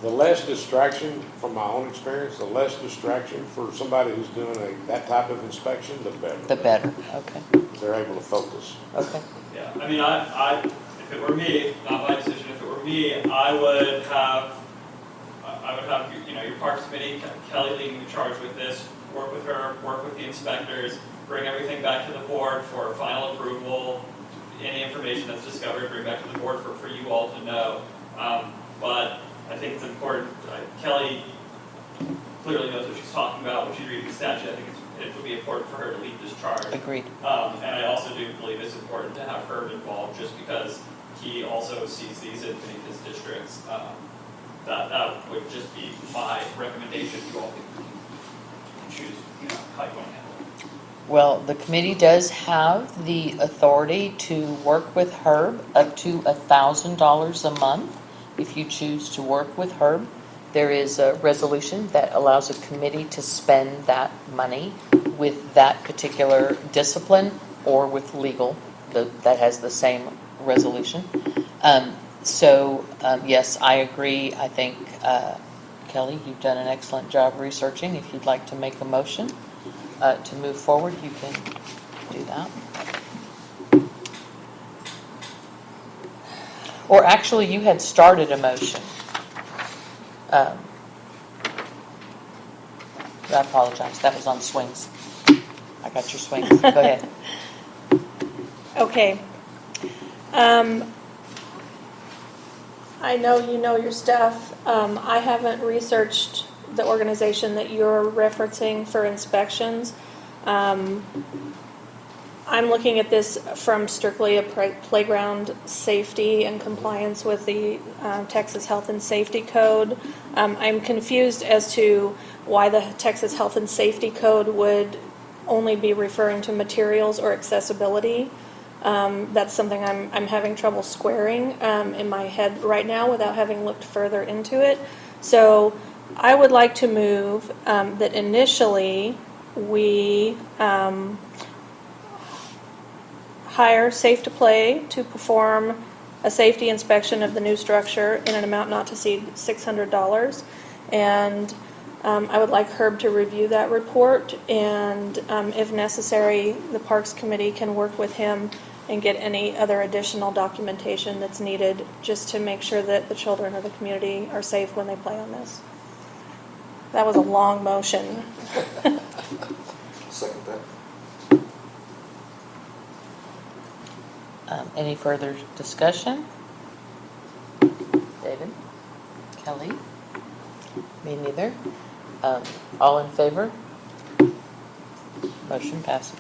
The less distraction, from my own experience, the less distraction for somebody who's doing that type of inspection, the better. The better, okay, They're able to focus. okay. Yeah, I mean, I if it were me, not my decision, if it were me, I would have your Parks Committee, Kelly leading the charge with this, work with her, work with the inspectors, bring everything back to the board for final approval, any information that's discovered, bring back to the board for you all to know. But I think it's important, Kelly clearly knows what she's talking about when she's reading the statute. I think it would be important for her to lead this charge. Agreed. And I also do believe it's important to have Herb involved, just because he also sees these in many of his districts. That would just be my recommendation. You all can choose, how you want to handle it. Well, the committee does have the authority to work with Herb up to $1,000 a month. If you choose to work with Herb, there is a resolution that allows a committee to spend that money with that particular discipline or with legal that has the same resolution. Yes, I agree. I think, Kelly, you've done an excellent job researching. If you'd like to make a motion to move forward, you can do that. Or actually, you had started a motion. I apologize. That was on swings. I got your swings. Go ahead. Okay. I know you know your stuff. I haven't researched the organization that you're referencing for inspections. I'm looking at this from strictly a playground safety and compliance with the Texas Health and Safety Code. I'm confused as to why the Texas Health and Safety Code would only be referring to materials or accessibility. That's something I'm having trouble squaring in my head right now without having looked further into it. So I would like to move that initially we hire Safe to Play to perform a safety inspection of the new structure in an amount not to exceed $600. And I would like Herb to review that report, and if necessary, the Parks Committee can work with him and get any other additional documentation that's needed just to make sure that the children of the community are safe when they play on this. That was a long motion. Second that. Any further discussion? David? Kelly? Me neither. All in favor? Motion passes.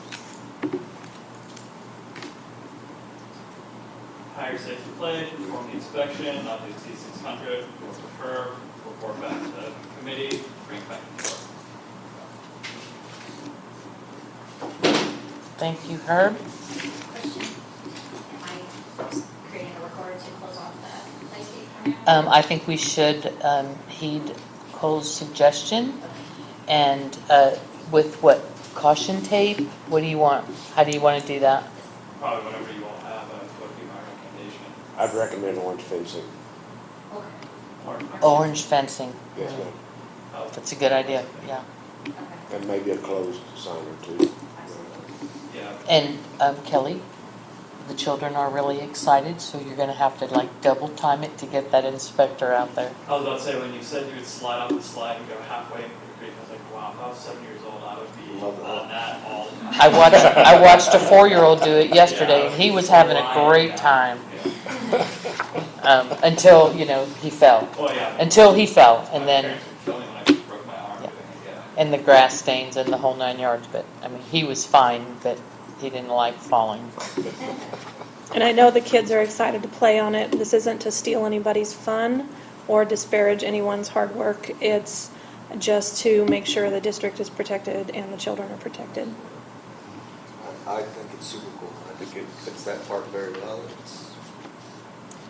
Hire Safe to Play, perform the inspection, not to exceed 600, work with her, report back to the committee, bring it back to work. Thank you, Herb. Question? Am I creating a record to close off that playscape for now? I think we should heed Cole's suggestion, and with what, caution tape? What do you want? How do you want to do that? Probably whatever you all have, would be my recommendation. I'd recommend orange fencing. Okay. Orange fencing. Yes, ma'am. That's a good idea, yeah. Okay. And maybe a closed sign or two. Absolutely. Yeah. And Kelly, the children are really excited, so you're going to have to like double time it to get that inspector out there. I was about to say, when you said you would slide off the slide and go halfway into the creek, I was like, wow, if I was 7 years old, I would be Love that. on that all the time. I watched a 4-year-old do it yesterday, and he was having a great time until he fell. Well, yeah. Until he fell, and My then parents would kill me when I broke my arm Yeah. doing it, yeah. and the grass stains and the whole 9 yards. But I mean, he was fine, but he didn't like falling. And I know the kids are excited to play on it. This isn't to steal anybody's fun or disparage anyone's hard work. It's just to make sure the district is protected and the children are protected. I think it's super cool. I think it fits that part very well. It's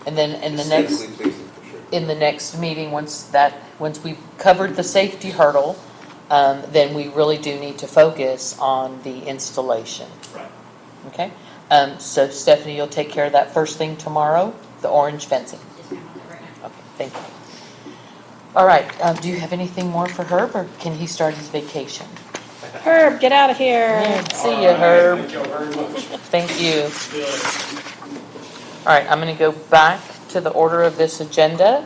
And then in the aesthetically next pleasing for sure. in the next meeting, once we've covered the safety hurdle, then we really do need to focus on the installation. Right. Okay? So Stephanie, you'll take care of that first thing tomorrow, the orange fencing. Yes, ma'am, I'll do it right now. Okay, thank you. All right, do you have anything more for Herb, or can he start his vacation? Herb, get out of here. Yeah, see you, Herb. Thank you very much. Thank you. See you later. All right, I'm going to go back to the order of this agenda.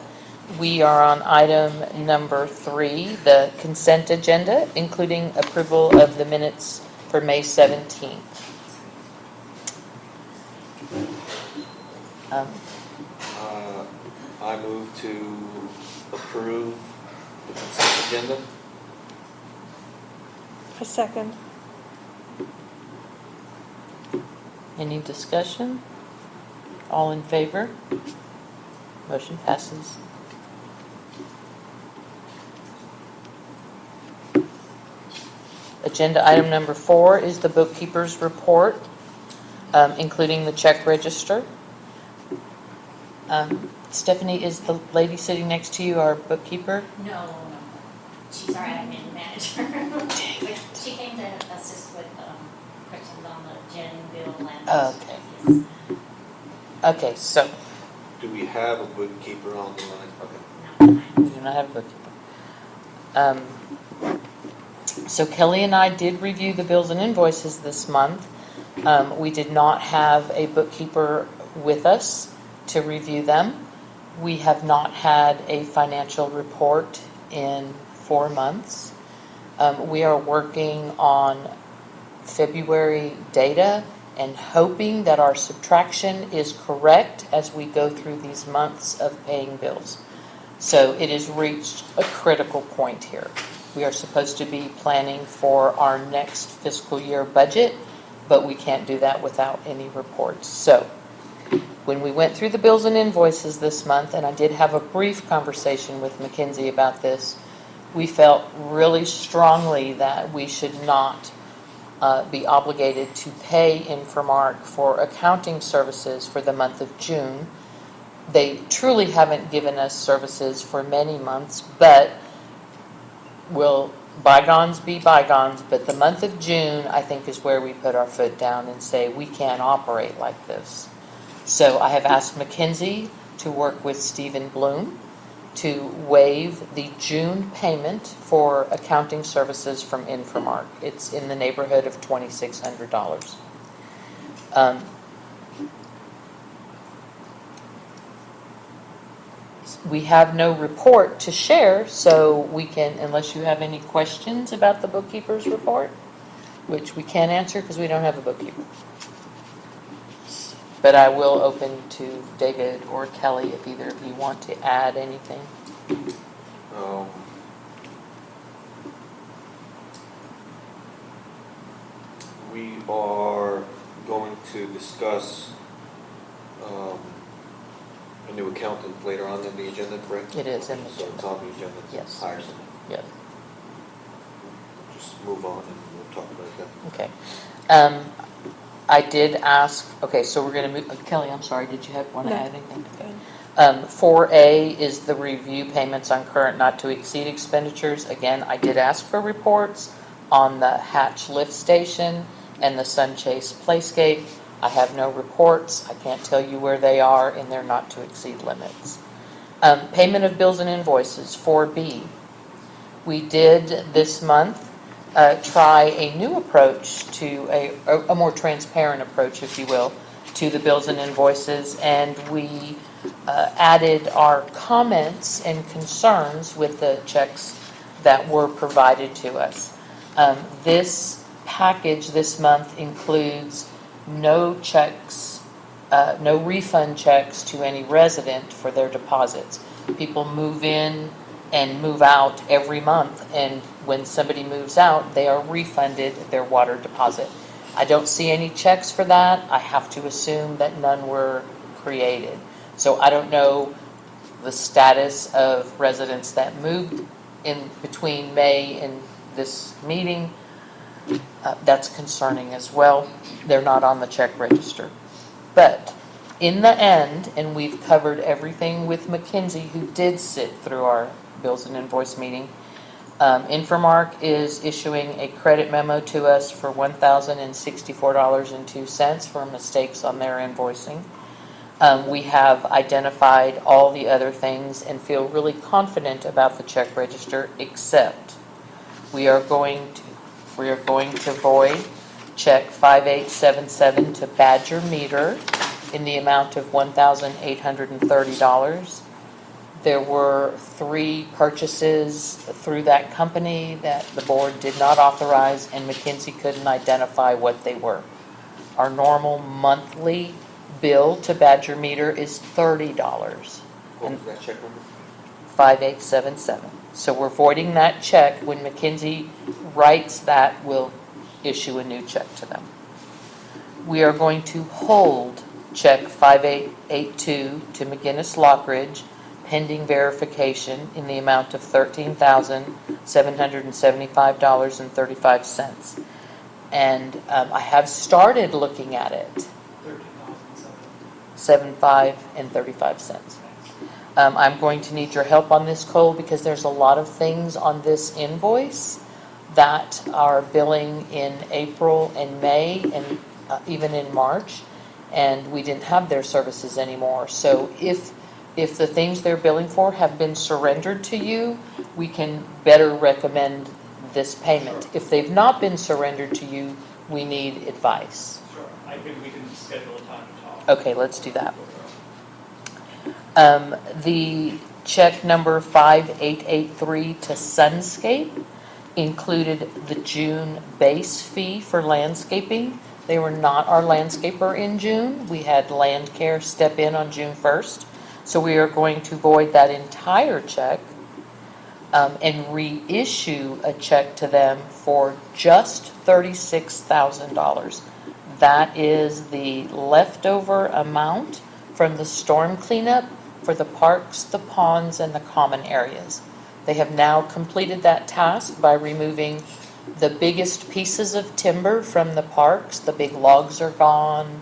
We are on item number 3, the consent agenda, including approval of the minutes for May 17th. I move to approve the consent agenda. A second. Any discussion? All in favor? Motion passes. Agenda item number 4 is the bookkeeper's report, including the check register. Stephanie, is the lady sitting next to you our bookkeeper? No. She's our admin manager. But she came to assist with questions on the gin bill and. Okay. Yes. Okay, so Do we have a bookkeeper on the line? Okay. we do not have a bookkeeper. So Kelly and I did review the bills and invoices this month. We did not have a bookkeeper with us to review them. We have not had a financial report in 4 months. We are working on February data and hoping that our subtraction is correct as we go through these months of paying bills. So it has reached a critical point here. We are supposed to be planning for our next fiscal year budget, but we can't do that without any reports. So when we went through the bills and invoices this month, and I did have a brief conversation with Mackenzie about this, we felt really strongly that we should not be obligated to pay Infomark for accounting services for the month of June. They truly haven't given us services for many months, but will bygones be bygones, but the month of June, I think, is where we put our foot down and say, we can't operate like this. So I have asked McKinsey to work with Stephen Bloom to waive the June payment for accounting services from Infomark. It's in the neighborhood of $2,600. We have no report to share, so we can, unless you have any questions about the bookkeeper's report, which we can't answer because we don't have a bookkeeper. But I will open to David or Kelly if either of you want to add anything. We are going to discuss a new accountant later on in the agenda, correct? It is in the So agenda. it's on the agenda to Yes. hire someone. Yes. Just move on and we'll talk about that. Okay. I did ask, okay, so we're going to move, Kelly, I'm sorry, did you want to No. add anything? Go ahead. 4A is the review payments on current not to exceed expenditures. Again, I did ask for reports on the Hatch lift station and the Sunchase Playscape. I have no reports. I can't tell you where they are in their not to exceed limits. Payment of bills and invoices, 4B. We did this month try a new approach to a more transparent approach, if you will, to the bills and invoices, and we added our comments and concerns with the checks that were provided to us. This package this month includes no checks, no refund checks to any resident for their deposits. People move in and move out every month, and when somebody moves out, they are refunded their water deposit. I don't see any checks for that. I have to assume that none were created. So I don't know the status of residents that moved in between May and this meeting. That's concerning as well. They're not on the check register. But in the end, and we've covered everything with McKinsey, who did sit through our bills and invoice meeting, Infomark is issuing a credit memo to us for $1,064.02 for mistakes on their invoicing. We have identified all the other things and feel really confident about the check register, except we are going to void check 5877 to Badger Meter in the amount of $1,830. There were 3 purchases through that company that the board did not authorize, and McKinsey couldn't identify what they were. Our normal monthly bill to Badger Meter is $30. What was that check number? 5877. So we're voiding that check. When McKinsey writes that, we'll issue a new check to them. We are going to hold check 5882 to McGinnis Lockridge pending verification in the amount of $13,775.35. And I have started looking at it. 75 and 35 cents. I'm going to need your help on this, Cole, because there's a lot of things on this invoice that are billing in April and May and even in March, and we didn't have their services anymore. So if the things they're billing for have been surrendered to you, we can better recommend this payment. If they've not been surrendered to you, we need advice. Sure, we can schedule a time to talk. Okay, let's do that. The check number 5883 to Sunscape included the June base fee for landscaping. They were not our landscaper in June. We had Land Care step in on June 1st. So we are going to void that entire check and reissue a check to them for just $36,000. That is the leftover amount from the storm cleanup for the parks, the ponds, and the common areas. They have now completed that task by removing the biggest pieces of timber from the parks. The big logs are gone.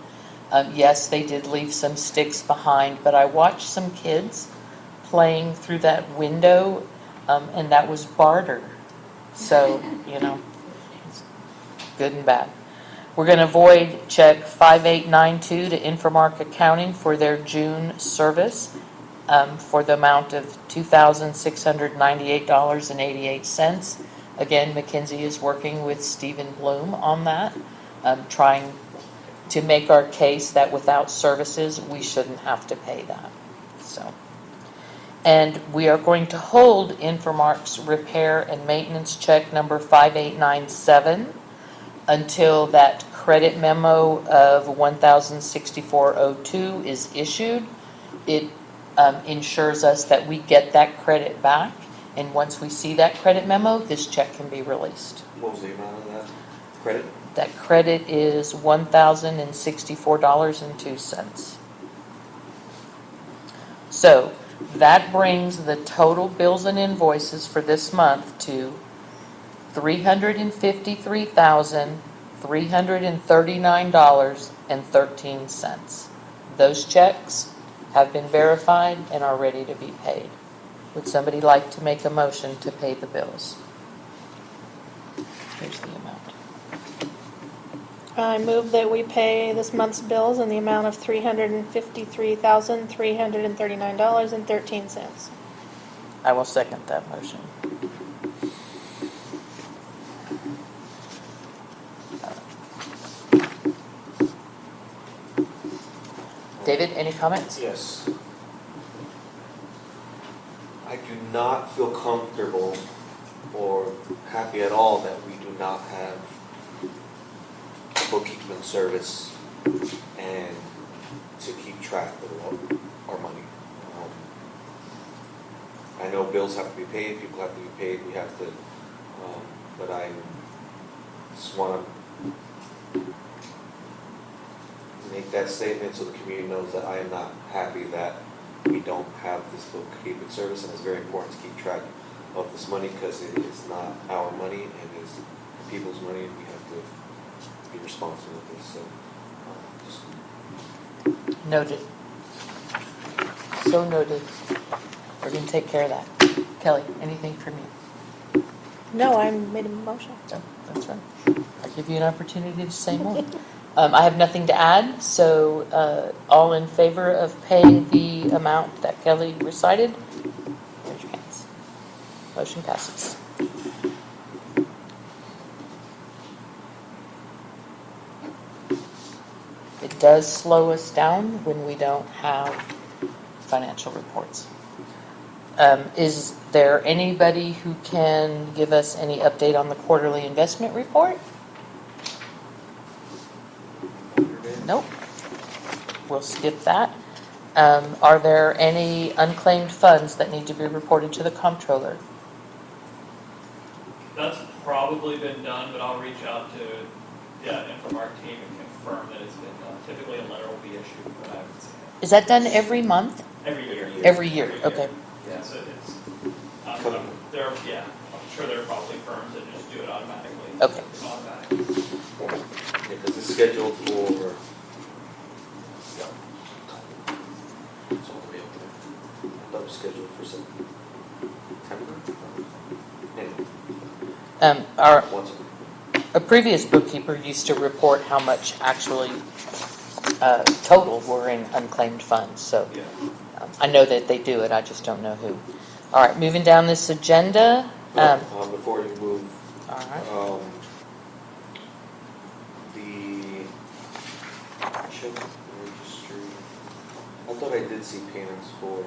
Yes, they did leave some sticks behind, but I watched some kids playing through that window, and that was barter. So, it's good and bad. We're going to void check 5892 to Infomark Accounting for their June service for the amount of $2,698.88. Again, McKinsey is working with Stephen Bloom on that, trying to make our case that without services, we shouldn't have to pay that. So, and we are going to hold Infomark's repair and maintenance check number 5897 until that credit memo of $1,064.02 is issued. It ensures us that we get that credit back, and once we see that credit memo, this check can be released. What was the amount of that credit? That credit is $1,064.02. So that brings the total bills and invoices for this month to $353,339.13. Those checks have been verified and are ready to be paid. Would somebody like to make a motion to pay the bills? Here's the amount. I move that we pay this month's bills in the amount of $353,339.13. I will second that motion. David, any comments? Yes. I do not feel comfortable or happy at all that we do not have a bookkeeping service and to keep track of our money. I know bills have to be paid, people have to be paid, we have to, but I just want to make that statement so the community knows that I am not happy that we don't have this bookkeeping service, and it's very important to keep track of this money because it is not our money, and it is people's money, and we have to be responsible with this. So, just Noted. So noted. We're going to take care of that. Kelly, anything from you? No, I made a motion. No, that's right. I'll give you an opportunity to say more. I have nothing to add, so all in favor of paying the amount that Kelly recited? Raise your hands. Motion passes. It does slow us down when we don't have financial reports. Is there anybody who can give us any update on the quarterly investment report? Nope. We'll skip that. Are there any unclaimed funds that need to be reported to the comptroller? That's probably been done, but I'll reach out to the Infomark team and confirm that it's been done. Typically, a letter will be issued, but I haven't seen it. Is that done every month? Every year. Every year, okay. Yeah, so it's, I'm sure there are probably firms that just do it automatically. Okay. It's automatic. yeah, because it's scheduled for. It's all the way up there. I thought it was scheduled for September. Anyway, once A previous bookkeeper used to report how much actually total were in unclaimed funds, so Yeah. I know that they do it, I just don't know who. All right, moving down this agenda. before you move, All right. the check registry, I thought I did see payments for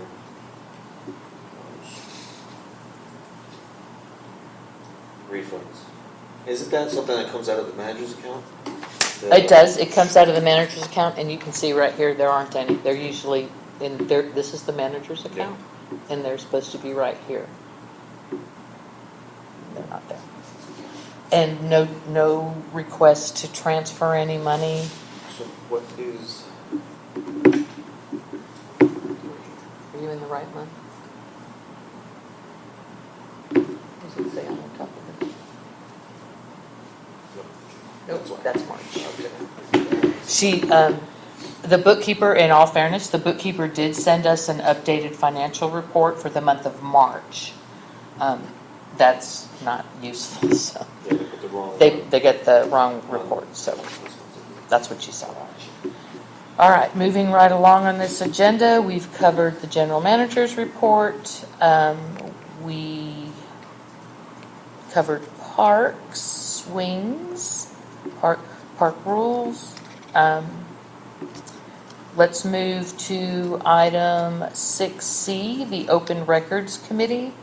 refunds. Isn't that something that comes out of the manager's account? It does, it comes out of the manager's account, and you can see right here, there aren't any. They're usually in there, this is the manager's account, and they're supposed to be right here. They're not there. And no request to transfer any money. So what is? Are you in the right one? What does it say on the top of it? Nope, that's March. Okay. She, the bookkeeper, in all fairness, the bookkeeper did send us an updated financial report for the month of March. that's not useful, so. Yeah, they put the wrong. They get the wrong report, so that's what you saw. All right, moving right along on this agenda, we've covered the general manager's report. We covered parks, swings, park rules. Let's move to item 6C, the Open Records Committee.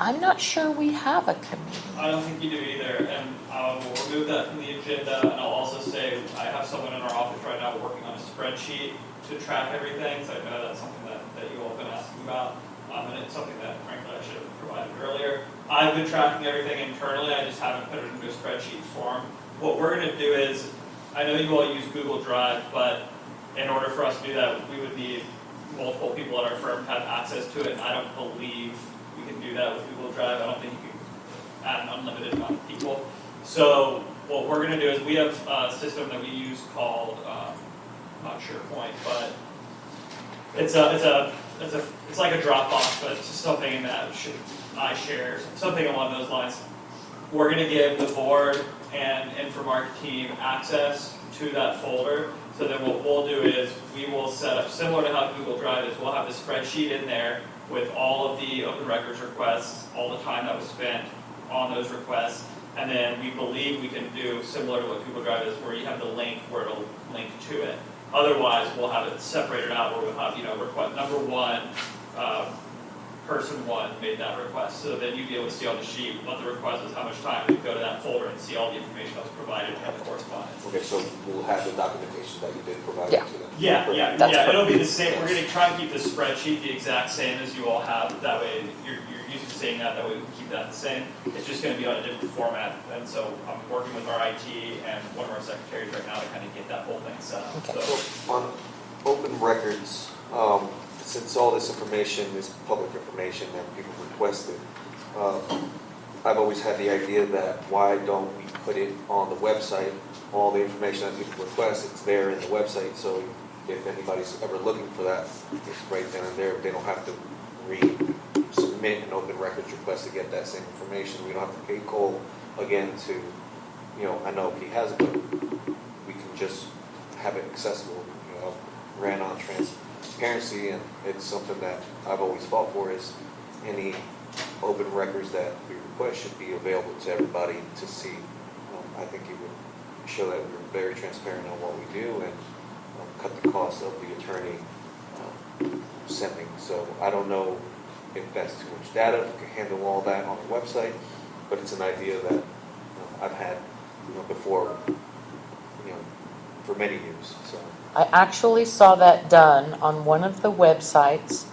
I'm not sure we have a committee. I don't think you do either, and we'll remove that from the agenda, and I'll also say, I have someone in our office right now working on a spreadsheet to track everything, so I know that's something that you all have been asking about, and it's something that frankly I should have provided earlier. I've been tracking everything internally, I just haven't put it into a spreadsheet form. What we're gonna do is, I know you all use Google Drive, but in order for us to do that, we would need multiple people at our firm to have access to it, and I don't believe we can do that with Google Drive. I don't think you can add an unlimited amount of people. So what we're going to do is we have a system that we use called, not SharePoint, but it's like a Dropbox, but it's just something that iShare, something along those lines. We're going to give the board and Infomark team access to that folder. So then what we'll do is we will set up, similar to how Google Drive is, we'll have the spreadsheet in there with all of the open records requests, all the time that was spent on those requests, and then we believe we can do similar to what Google Drive is, where you have the link where it'll link to it. Otherwise, we'll have it separated out where we'll have, request number one, person one made that request. So then you'd be able to see on the sheet what the request is, how much time, and go to that folder and see all the information that was provided and the correspondence. Okay, so we'll have the documentation that you did provide Yeah. to them. Yeah, it'll be the same. We're gonna try and keep the spreadsheet the exact same as you all have. That way, you're used to seeing that way we can keep that the same. It's just gonna be on a different format. And so I'm working with our IT and one of our secretaries right now to kind of get that whole thing set up. Okay. So, So on open records, since all this information is public information that people requested, I've always had the idea that why don't we put it on the website, all the information that people request, it's there in the website, so if anybody's ever looking for that, it's right then and there. They don't have to resubmit an open records request to get that same information. We don't have to pay Cole again to, I know he has it, but we can just have it accessible, ran on transparency, and it's something that I've always fought for, is any open records that we request should be available to everybody to see. I think it would show that we're very transparent on what we do and cut the cost of the attorney sending. So I don't know if that's too much data, if we can handle all that on the website, but it's an idea that I've had before, for many years. So. I actually saw that done on one of the websites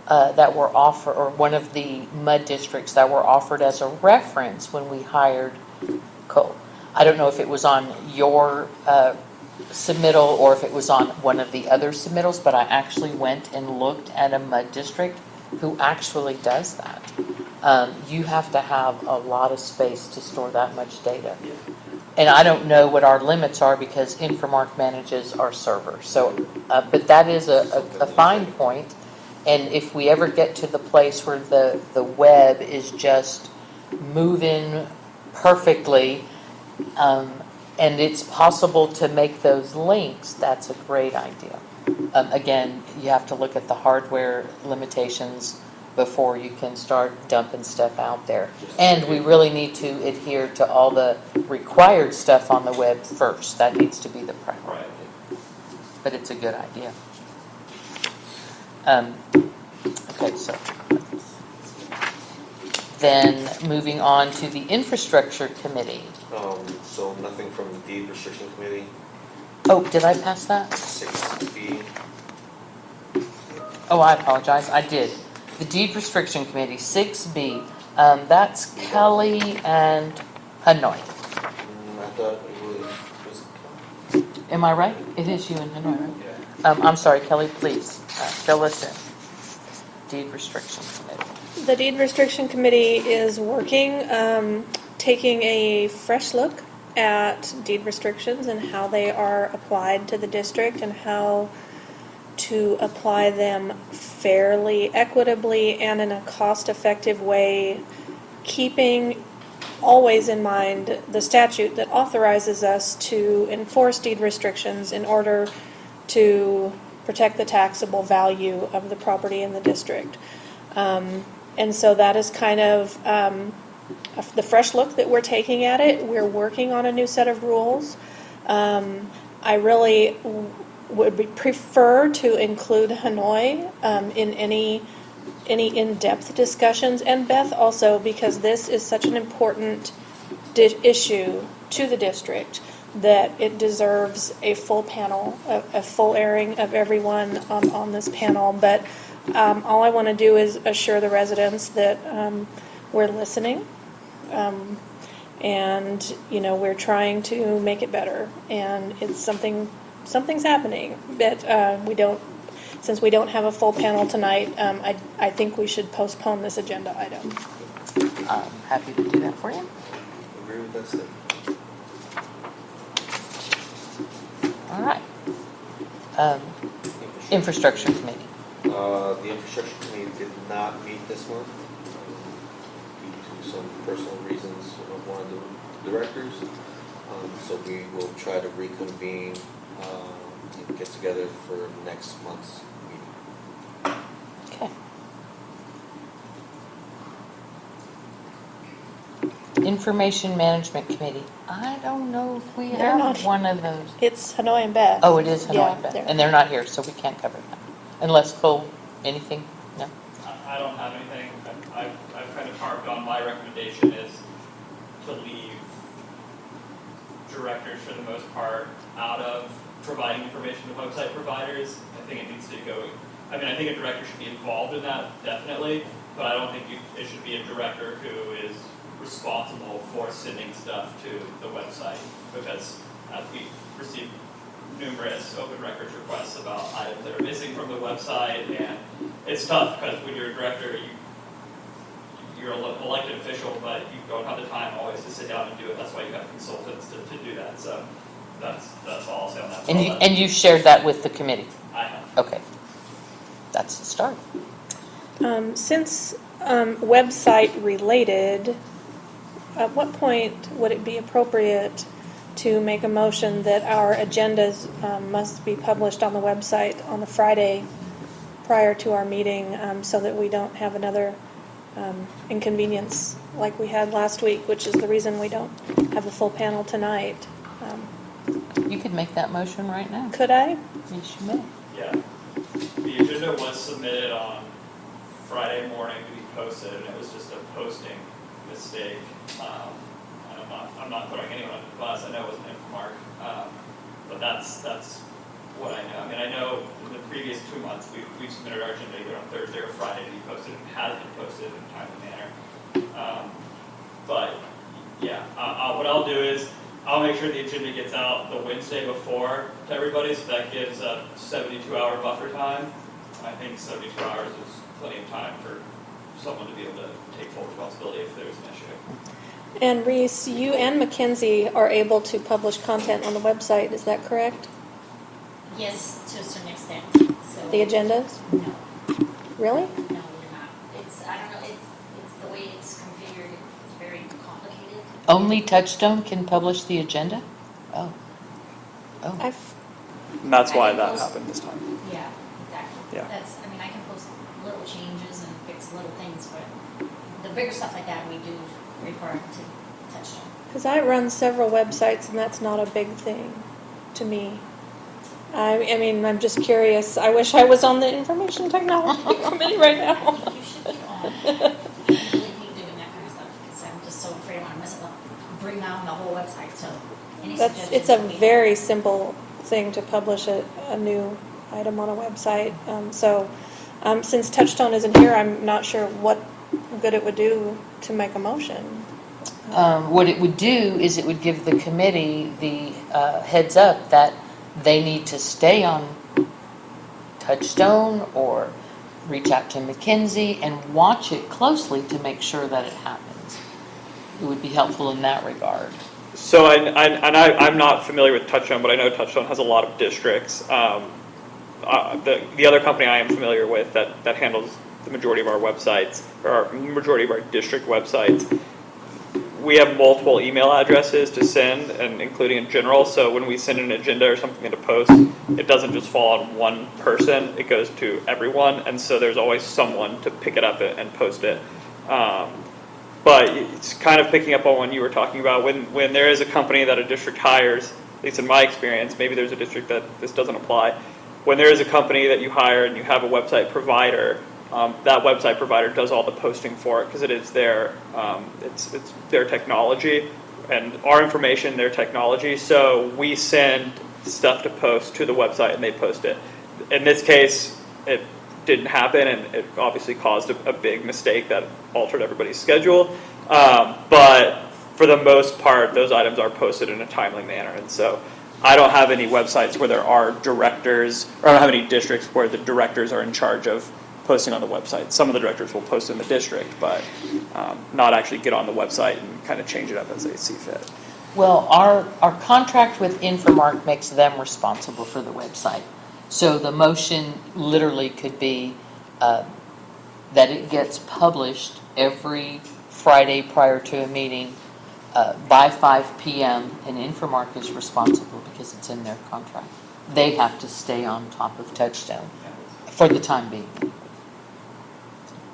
that were offered, or one of the MUD districts that were offered as a reference when we hired Cole. I don't know if it was on your submittal or if it was on one of the other submittals, but I actually went and looked at a MUD district who actually does that. You have to have a lot of space to store that much data. And I don't know what our limits are because Infomark manages our server. So, but that is a fine point. And if we ever get to the place where the web is just moving perfectly, and it's possible to make those links, that's a great idea. Again, you have to look at the hardware limitations before you can start dumping stuff out there. And we really need to adhere to all the required stuff on the web first. That needs to be the priority. But it's a good idea. Okay, so then moving on to the Infrastructure Committee. So nothing from the Deed Restriction Committee, Oh, did I pass that? 6B. Oh, I apologize. I did. The Deed Restriction Committee, 6B. That's Kelly and Hanoi. I thought it was. Am I right? It is you and Hanoi, right? I'm sorry, Kelly, please fill us in. Deed Restriction Committee. The Deed Restriction Committee is working, taking a fresh look at deed restrictions and how they are applied to the district and how to apply them fairly, equitably, and in a cost-effective way, keeping always in mind the statute that authorizes us to enforce deed restrictions in order to protect the taxable value of the property in the district. And so that is kind of the fresh look that we're taking at it. We're working on a new set of rules. I really would prefer to include Hanoi in any in-depth discussions, and Beth also, because this is such an important issue to the district that it deserves a full panel, a full airing of everyone on this panel. But all I want to do is assure the residents that we're listening, and we're trying to make it better, and it's something's happening, but since we don't have a full panel tonight, I think we should postpone this agenda item. I'm happy to do that for you. Agree with that statement. All right. Infrastructure Committee. The infrastructure committee did not meet this month due to some personal reasons of one of the directors. So we will try to reconvene and get together for next month's meeting. Okay. Information Management Committee. I don't know if we They're have not- one of those. It's Hanoi and Beth. Oh, it is Hanoi Yeah, and Beth. they're- And they're not here, so we can't cover that. Unless Cole, anything? No? I don't have anything. I've kind of harped on my recommendation is to leave directors for the most part out of providing information to website providers. I think it needs to go, I think a director should be involved in that, definitely, but I don't think it should be a director who is responsible for sending stuff to the website, because we've received numerous open records requests about items that are missing from the website, and it's tough because when you're a director, you're an elected official, but you don't have the time always to sit down and do it. That's why you have consultants to do that. So that's all I'll say on that. And you shared that with the committee? I have. Okay. That's the start. Since website related, at what point would it be appropriate to make a motion that our agendas must be published on the website on the Friday prior to our meeting, so that we don't have another inconvenience like we had last week, which is the reason we don't have a full panel tonight? You could make that motion right now. Could I? Yes, you may. Yeah. The agenda was submitted on Friday morning to be posted, and it was just a posting mistake. And I'm not throwing anyone under the bus. I know it was an Infomark, but that's what I know. I know in the previous 2 months we've submitted our agenda either on Thursday or Friday to be posted, and has been posted in a timely manner. But yeah, what I'll do is I'll make sure the agenda gets out the Wednesday before to everybody, so that gives a 72-hour buffer time. I think 72 hours is plenty of time for someone to be able to take full responsibility if there's an issue. And Reese, you and Mackenzie are able to publish content on the website, is that correct? Yes, to a certain extent, so. The agendas? No, Really? no, we're not. It's, I don't know, it's the way it's configured, it's very complicated. Only Touchstone can publish the agenda? Oh. I've And that's why I that post- happened this time. Yeah, exactly. Yeah. I can post little changes and fix little things, but the bigger stuff like that, we do refer to Touchstone. Because I run several websites, and that's not a big thing to me. I mean, I'm just curious. I wish I was on the Information Technology Committee right now. You should be on. I really hate doing that kind of stuff because I'm just so afraid I'm going to mess it up, bring down the whole website. So any suggestions? It's a would be- very simple thing to publish a new item on a website. Since Touchstone isn't here, I'm not sure what good it would do to make a motion. What it would do is it would give the committee the heads up that they need to stay on Touchstone or reach out to Mackenzie and watch it closely to make sure that it happens. It would be helpful in that regard. So I'm not familiar with Touchstone, but I know Touchstone has a lot of districts. The other company I am familiar with that handles the majority of our websites, or our majority of our district websites, we have multiple email addresses to send, and including in general. So when we send an agenda or something into post, it doesn't just fall on one person; it goes to everyone, and so there's always someone to pick it up and post it. But it's kind of picking up on what you were talking about. When there is a company that a district hires, at least in my experience, maybe there's a district that this doesn't apply. When there is a company that you hire and you have a website provider, that website provider does all the posting for it because it is their it's their technology and our information, their technology. So we send stuff to post to the website and they post it. In this case, it didn't happen, and it obviously caused a big mistake that altered everybody's schedule. But for the most part, those items are posted in a timely manner, and so I don't have any websites where there are directors, or I don't have any districts where the directors are in charge of posting on the website. Some of the directors will post in the district, but not actually get on the website and kind of change it up as they see fit. Well, our contract with Infomark makes them responsible for the website. So the motion literally could be that it gets published every Friday prior to a meeting by 5 p.m. and Infomark is responsible because it's in their contract. They have to stay on top of Touchstone for the time being.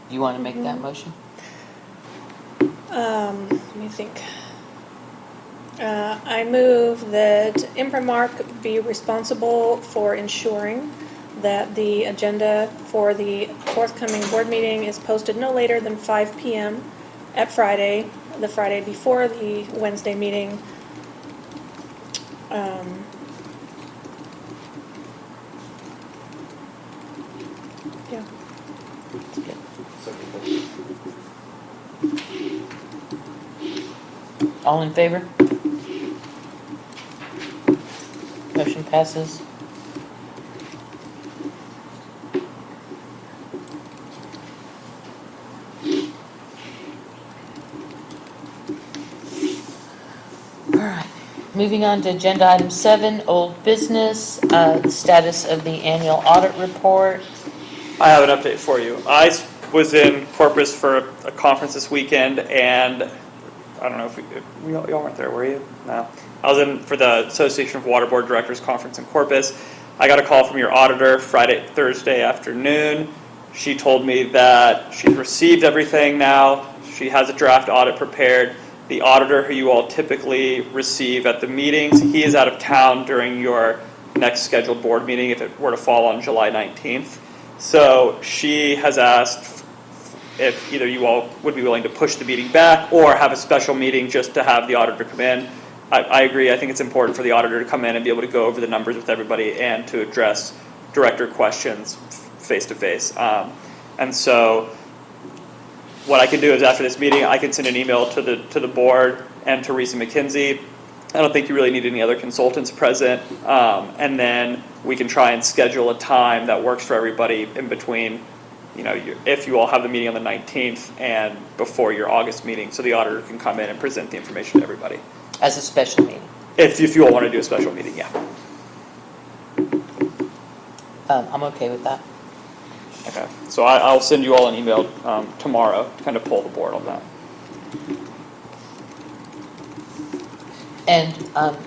You want to make that motion? Let me think. I move that Imprimark be responsible for ensuring that the agenda for the forthcoming board meeting is posted no later than 5 p.m. at Friday, the Friday before the Wednesday meeting. Yeah. That's good. All in favor? Motion passes. All right. Moving on to agenda item 7, old business, the status of the annual audit report. I have an update for you. I was in Corpus for a conference this weekend, and I don't know if y'all weren't there, were you? No. I was in for the Association of Water Board Directors conference in Corpus. I got a call from your auditor Thursday afternoon. She told me that she's received everything now. She has a draft audit prepared. The auditor who you all typically receive at the meetings, he is out of town during your next scheduled board meeting if it were to fall on July 19th. So she has asked if either you all would be willing to push the meeting back or have a special meeting just to have the auditor come in. I agree. I think it's important for the auditor to come in and be able to go over the numbers with everybody and to address director questions face to face. And so what I can do is after this meeting, I can send an email to the board and to Teresa McKenzie. I don't think you really need any other consultants present. And then we can try and schedule a time that works for everybody in between, if you all have the meeting on the 19th and before your August meeting, so the auditor can come in and present the information to everybody. As a special meeting. If you all want to do a special meeting, yeah. I'm okay with that. Okay, so I'll send you all an email tomorrow to kind of pull the board on that. And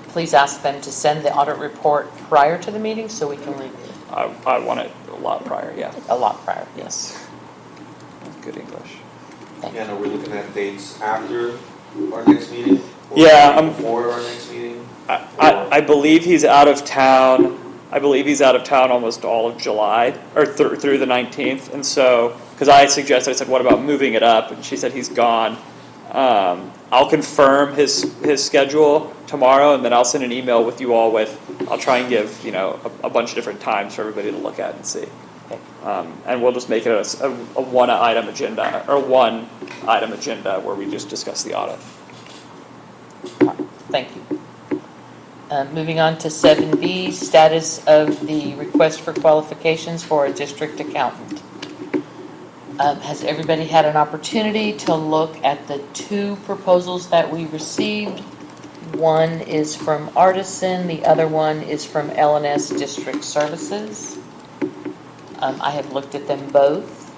please ask them to send the audit report prior to the meeting so we can review it. I want it a lot prior, yeah. A lot prior. Yes. Good English. Thank you. And are we looking at dates after our next meeting? Or Yeah, before our next meeting? I believe he's out of town. I believe he's out of town almost all of July, or through the 19th. And so, because I said, what about moving it up? And she said he's gone. I'll confirm his schedule tomorrow, and then I'll send an email with you all I'll try and give, a bunch of different times for everybody to look at and see. And we'll just make it a one-item agenda where we just discuss the audit. Thank you. Moving on to 7B, status of the request for qualifications for a district accountant. Has everybody had an opportunity to look at the 2 proposals that we received? One is from Artisan, the other one is from L&S District Services. I have looked at them both.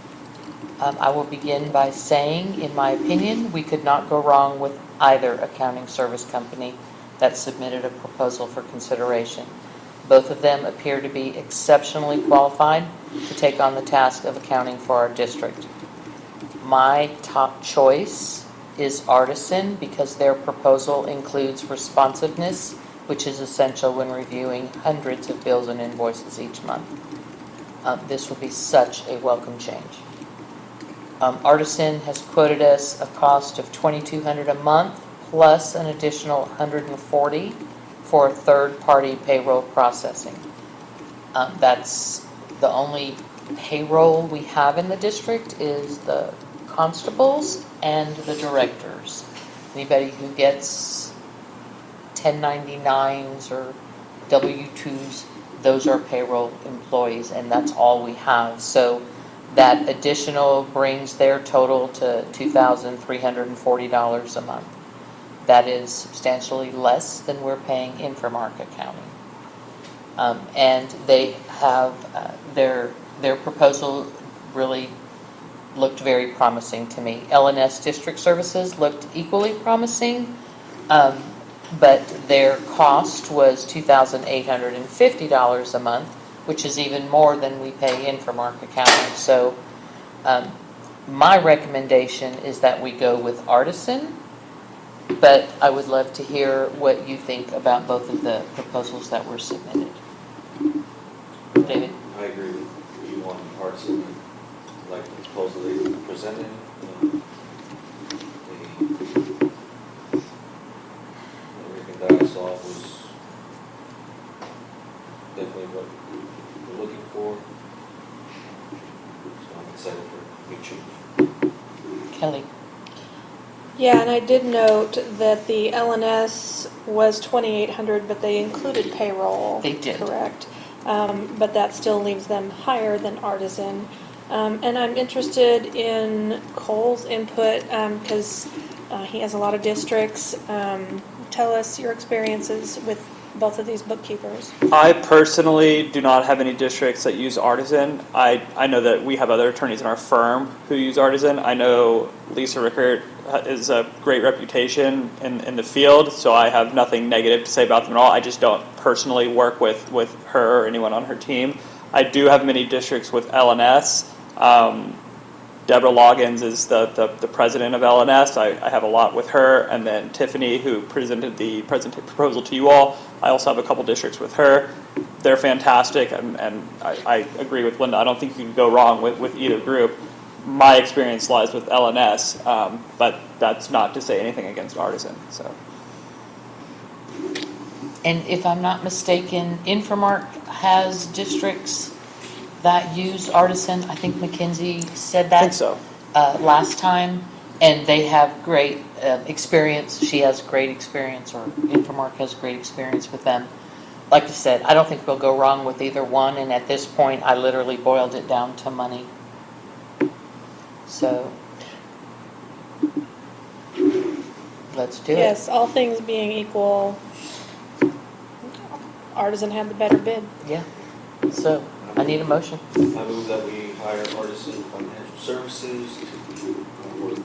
I will begin by saying, in my opinion, we could not go wrong with either accounting service company that submitted a proposal for consideration. Both of them appear to be exceptionally qualified to take on the task of accounting for our district. My top choice is Artisan because their proposal includes responsiveness, which is essential when reviewing hundreds of bills and invoices each month. This will be such a welcome change. Artisan has quoted us a cost of $2,200 a month plus an additional $140 for third-party payroll processing. That's the only payroll we have in the district is the constables and the directors. Anybody who gets 1099s or W-2s, those are payroll employees, and that's all we have. So that additional brings their total to $2,340 a month. That is substantially less than we're paying Infomark Accounting. And they have, their proposal really looked very promising to me. L&S District Services looked equally promising, but their cost was $2,850 a month, which is even more than we pay Infomark Accounting. So my recommendation is that we go with Artisan, but I would love to hear what you think about both of the proposals that were submitted. David? I agree with you on Artisan, like the proposal they presented. Everything that I saw was definitely what we're looking for. So I'm excited for new change. Kelly? Yeah, and I did note that the LNS was $2,800, but they included payroll. They did. Correct. But that still leaves them higher than Artisan. And I'm interested in Cole's input because he has a lot of districts. Tell us your experiences with both of these bookkeepers. I personally do not have any districts that use Artisan. I know that we have other attorneys in our firm who use Artisan. I know Lisa Rickert is a great reputation in the field, so I have nothing negative to say about them at all. I just don't personally work with her or anyone on her team. I do have many districts with LNS. Deborah Loggins is the president of LNS. I have a lot with her, and then Tiffany, who presented the proposal to you all. I also have a couple districts with her. They're fantastic, and I agree with Linda. I don't think you can go wrong with either group. My experience lies with LNS, but that's not to say anything against Artisan. So. And if I'm not mistaken, Infomark has districts that use Artisan. I think Mackenzie said that. I think so. Last time, and they have great experience. She has great experience, or Infomark has great experience with them. Like I said, I don't think we'll go wrong with either one, and at this point, I literally boiled it down to money. So, let's do it. Yes, all things being equal, Artisan had the better bid. Yeah. So, I need a motion. I move that we hire Artisan Financial Services to work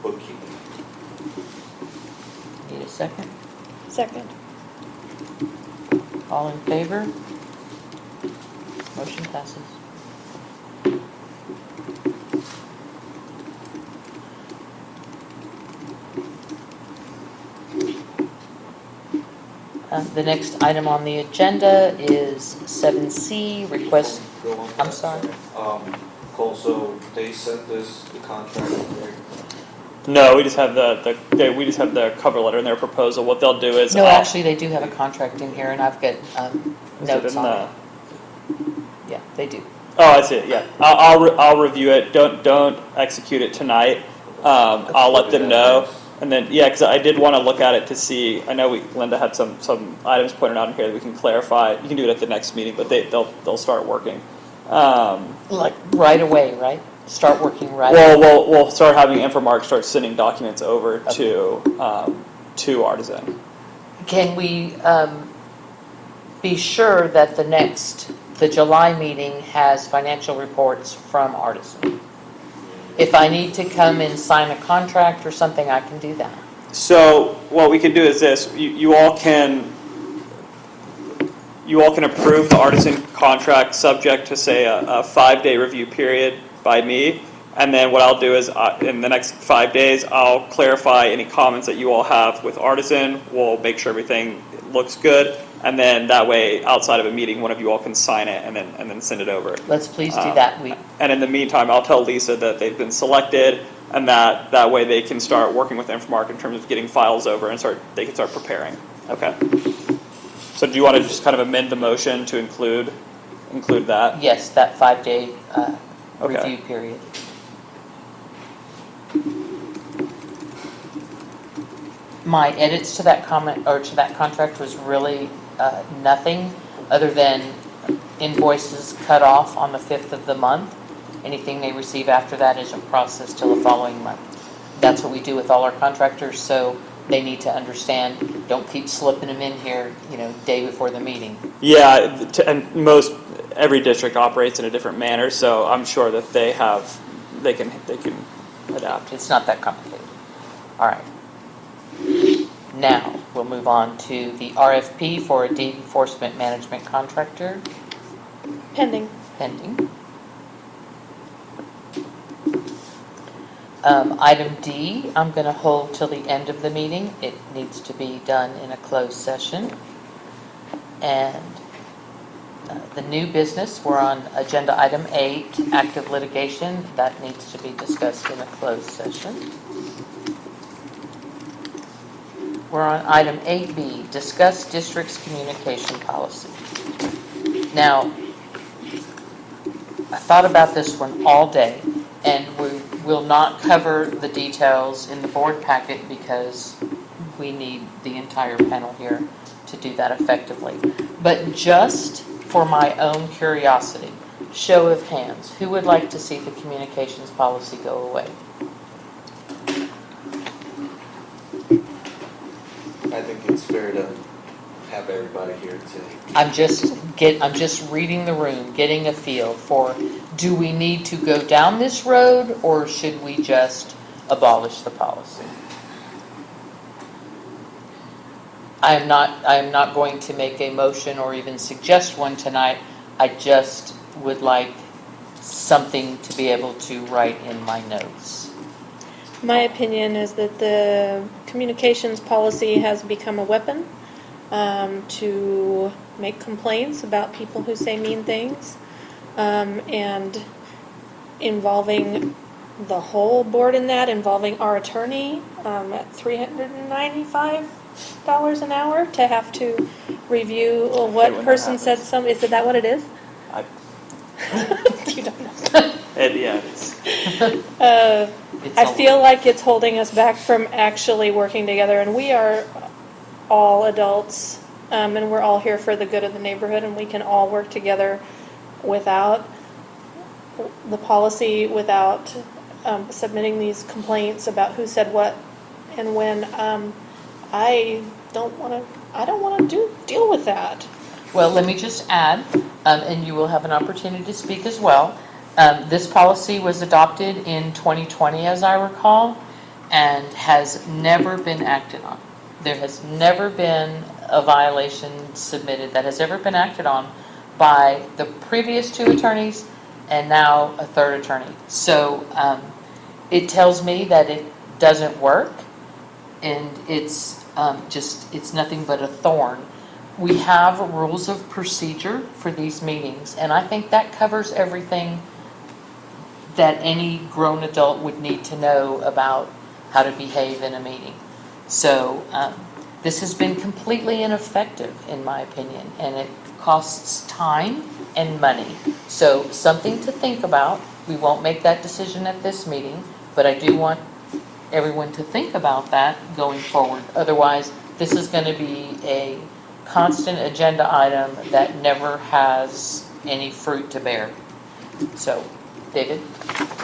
bookkeeping. Need a second? Second. All in favor? Motion passes. The next item on the agenda is 7C, request. Go on. I'm sorry. Cole, so they sent us the contract, right? No, we just have the cover letter and their proposal. What they'll do is No, actually, they do have a contract in here, and I've got notes on it. Yeah, they do. Oh, I see it. Yeah, I'll review it. Don't execute it tonight. I'll let them know. And then, yeah, because I did want to look at it to see. I know Linda had some items pointed out in here that we can clarify. You can do it at the next meeting, but they'll start working. Like right away, right? Start working right Well, away. we'll start having Infomark start sending documents over to Artisan. Can we be sure that the July meeting has financial reports from Artisan. If I need to come and sign a contract or something, I can do that. So what we can do is this, you all can approve the Artisan contract subject to, say, a 5-day review period by me. And then what I'll do is, in the next 5 days, I'll clarify any comments that you all have with Artisan. We'll make sure everything looks good. And then that way, outside of a meeting, one of you all can sign it and then send it over. Let's please do that. And in the meantime, I'll tell Lisa that they've been selected, and that way they can start working with Infomark in terms of getting files over and they can start preparing. Okay. So do you want to just kind of amend the motion to include that? Yes, that 5-day Okay. review period. My edits to that comment or to that contract was really nothing other than invoices cut off on the 5th of the month. Anything they receive after that isn't processed till the following month. That's what we do with all our contractors, so they need to understand, don't keep slipping them in here, day before the meeting. Yeah, and every district operates in a different manner, so I'm sure that they can adapt. It's not that complicated. All right. Now, we'll move on to the RFP for a deed enforcement management contractor. Pending. Item D, I'm going to hold till the end of the meeting. It needs to be done in a closed session. And the new business, we're on agenda item 8, active litigation. That needs to be discussed in a closed session. We're on item 8B, discuss district's communication policy. Now, I thought about this one all day, and we will not cover the details in the board packet because we need the entire panel here to do that effectively. But just for my own curiosity, show of hands, who would like to see the communications policy go away? I think it's fair to have everybody here today. I'm just reading the room, getting a feel for, do we need to go down this road or should we just abolish the policy? I am not going to make a motion or even suggest one tonight. I just would like something to be able to write in my notes. My opinion is that the communications policy has become a weapon to make complaints about people who say mean things, and involving the whole board in that, involving our attorney at $395 an hour to have to review what person said something. Is that what it is? You don't know. Yeah, it is. I feel like it's holding us back from actually working together, and we are all adults, and we're all here for the good of the neighborhood, and we can all work together without the policy, without submitting these complaints about who said what and when. I don't want to deal with that. Well, let me just add, and you will have an opportunity to speak as well. This policy was adopted in 2020, as I recall, and has never been acted on. There has never been a violation submitted that has ever been acted on by the previous 2 attorneys and now a 3rd attorney. So it tells me that it doesn't work, and it's nothing but a thorn. We have rules of procedure for these meetings, and I think that covers everything that any grown adult would need to know about how to behave in a meeting. So this has been completely ineffective, in my opinion, and it costs time and money. So something to think about. We won't make that decision at this meeting, but I do want everyone to think about that going forward. Otherwise, this is going to be a constant agenda item that never has any fruit to bear. So, David,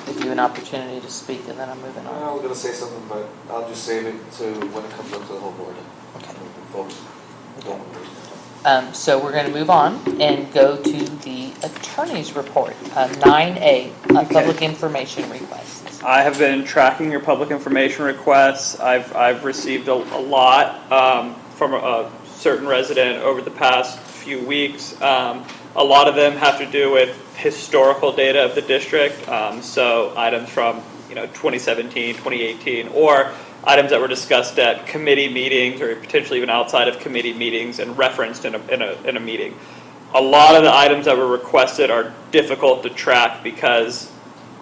give you an opportunity to speak, and then I'm moving on. I was going to say something, but I'll just save it to when it comes up to the whole board. Okay. Folks, don't So we're going to move on and go to the attorney's report, 9A, public information requests. I have been tracking your public information requests. I've received a lot from a certain resident over the past few weeks. A lot of them have to do with historical data of the district, so items from 2017, 2018, or items that were discussed at committee meetings or potentially even outside of committee meetings and referenced in a meeting. A lot of the items that were requested are difficult to track because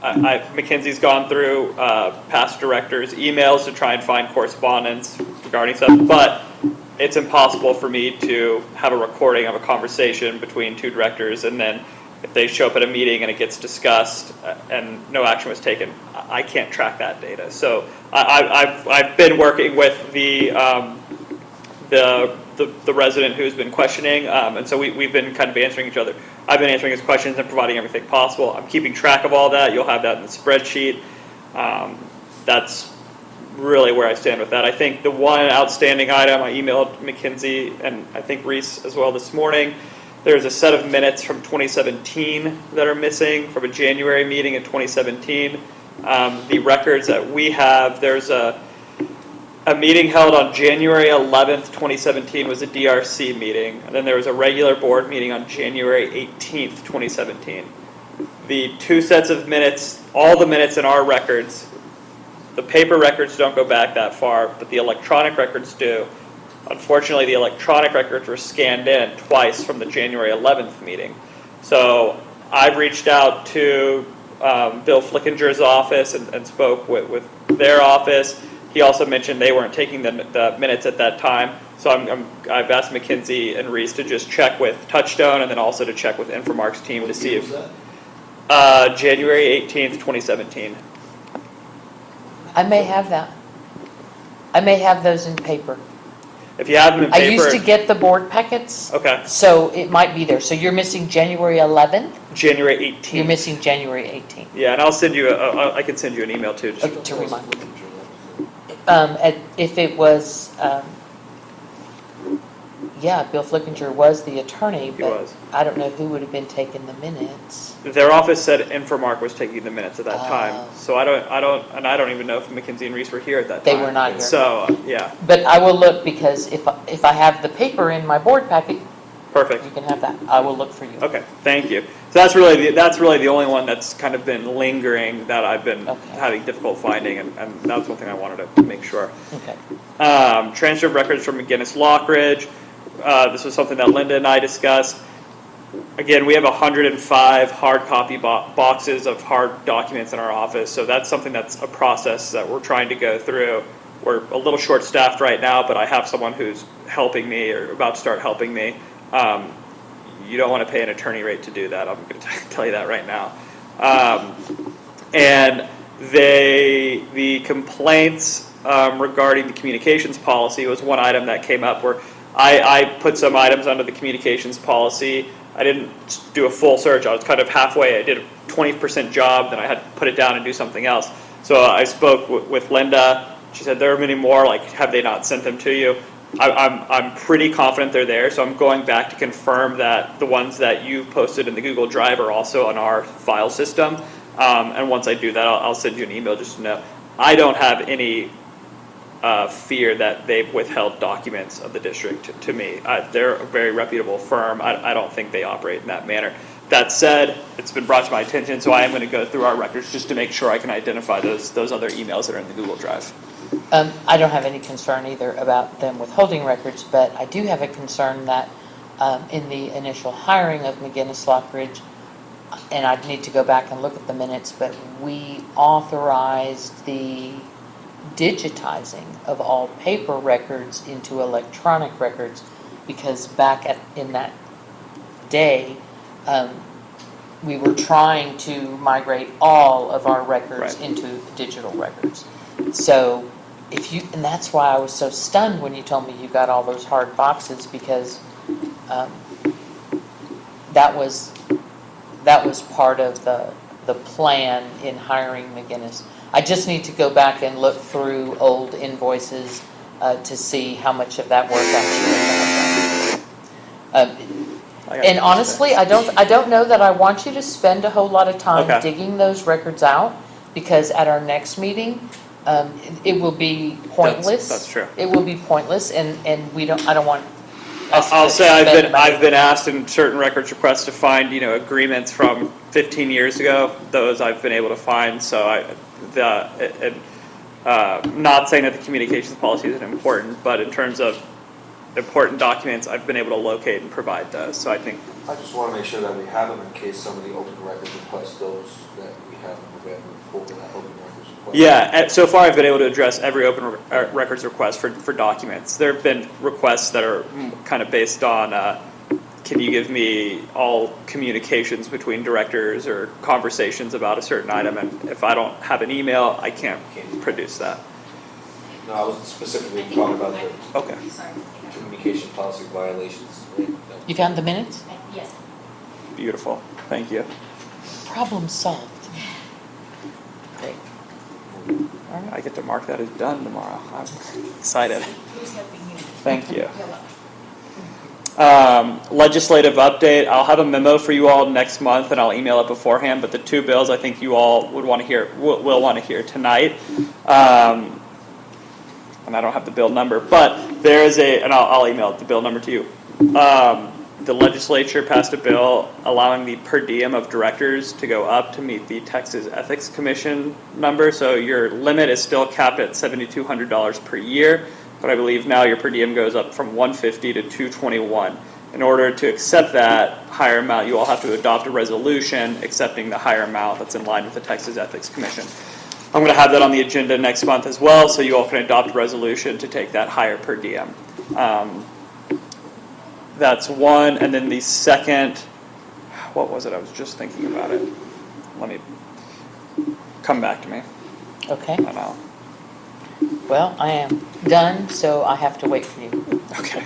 Mackenzie's gone through past directors' emails to try and find correspondence regarding stuff, but it's impossible for me to have a recording of a conversation between two directors, and then if they show up at a meeting and it gets discussed and no action was taken, I can't track that data. So I've been working with the resident who's been questioning, and so we've been kind of answering each other. I've been answering his questions and providing everything possible. I'm keeping track of all that. You'll have that in the spreadsheet. That's really where I stand with that. I think the one outstanding item, I emailed Mackenzie and I think Reese as well this morning. There's a set of minutes from 2017 that are missing from a January meeting in 2017. The records that we have, there's a meeting held on January 11th, 2017 was a DRC meeting. And then there was a regular board meeting on January 18th, 2017. The two sets of minutes, all the minutes in our records, the paper records don't go back that far, but the electronic records do. Unfortunately, the electronic records were scanned in twice from the January 11th meeting. So I've reached out to Bill Flickinger's office and spoke with their office. He also mentioned they weren't taking the minutes at that time. So I've asked Mackenzie and Reese to just check with Touchstone and then also to check with Infomark's team to see if January 18th, 2017. I may have that. I may have those in paper. If you have them in paper. I used to get the board packets. Okay. So it might be there. So you're missing January 11th? January 18th. You're missing January 18th. Yeah, and I'll send you, I can send you an email too. Just To remind me. If it was, Bill Flickinger was the attorney, He but was. I don't know who would have been taking the minutes. Their office said Infomark was taking the minutes at that Oh. time. So I don't even know if Mackenzie and Reese were here at that They time. were not here. So, yeah, But I will look, because if I have the paper in my board packet, perfect. you can have that. I will look for you. Okay, thank you. So that's really the only one that's kind of been lingering that I've been Okay. having difficult finding, and that was one thing I wanted to make sure. Okay. Transfer of records from McGinnis Lockridge. This was something that Linda and I discussed. Again, we have 105 hard copy boxes of hard documents in our office, so that's something that's a process that we're trying to go through. We're a little short-staffed right now, but I have someone who's helping me or about to start helping me. You don't want to pay an attorney rate to do that. I'm going to tell you that right now. And the complaints regarding the communications policy was one item that came up where I put some items under the communications policy. I didn't do a full search. I was kind of halfway. I did a 20% job, then I had to put it down and do something else. So I spoke with Linda. She said, there are many more, like, have they not sent them to you? I'm pretty confident they're there, so I'm going back to confirm that the ones that you posted in the Google Drive are also on our file system. And once I do that, I'll send you an email just to know. I don't have any fear that they've withheld documents of the district to me. They're a very reputable firm. I don't think they operate in that manner. That said, it's been brought to my attention, so I am going to go through our records just to make sure I can identify those other emails that are in the Google Drive. I don't have any concern either about them withholding records, but I do have a concern that in the initial hiring of McGinnis Lockridge, and I'd need to go back and look at the minutes, but we authorized the digitizing of all paper records into electronic records, because in that day, we were trying to migrate all of our records Right. into digital records. So and that's why I was so stunned when you told me you got all those hard boxes, because that was part of the plan in hiring McGinnis. I just need to go back and look through old invoices to see how much of that work actually got done. And honestly, I don't know that I want you to spend a whole lot of time Okay. digging those records out, because at our next meeting, it will be pointless. That's true. It will be pointless, and I don't want us I'll to say spend money. I've been asked in certain records requests to find, agreements from 15 years ago. Those I've been able to find, so not saying that the communications policy isn't important, but in terms of important documents, I've been able to locate and provide those, so I think. I just want to make sure that we have them in case somebody open records requests those, that we have them available for that open records request. Yeah, so far I've been able to address every open records request for documents. There have been requests that are kind of based on, can you give me all communications between directors or conversations about a certain item, and if I don't have an email, I can't produce that. No, I was specifically talking about the Okay. Sorry. communication policy violations. Right? You found the minutes? Yes. Beautiful, thank you. Problem solved. Great. All right. I get to mark that as done tomorrow. I'm excited. Who's helping you? Thank you. You're welcome. Legislative update, I'll have a memo for you all next month and I'll email it beforehand, but the two bills I think you all would want to hear, will want to hear tonight. And I don't have the bill number, but there is and I'll email the bill number to you. The legislature passed a bill allowing the per diem of directors to go up to meet the Texas Ethics Commission number. So your limit is still capped at $7,200 per year, but I believe now your per diem goes up from $150 to $221. In order to accept that higher amount, you all have to adopt a resolution accepting the higher amount that's in line with the Texas Ethics Commission. I'm going to have that on the agenda next month as well, so you all can adopt a resolution to take that higher per diem. That's one, and then the second, what was it? I was just thinking about it. Let me come back to me. Okay. I know. Well, I am done, so I have to wait for you. Okay.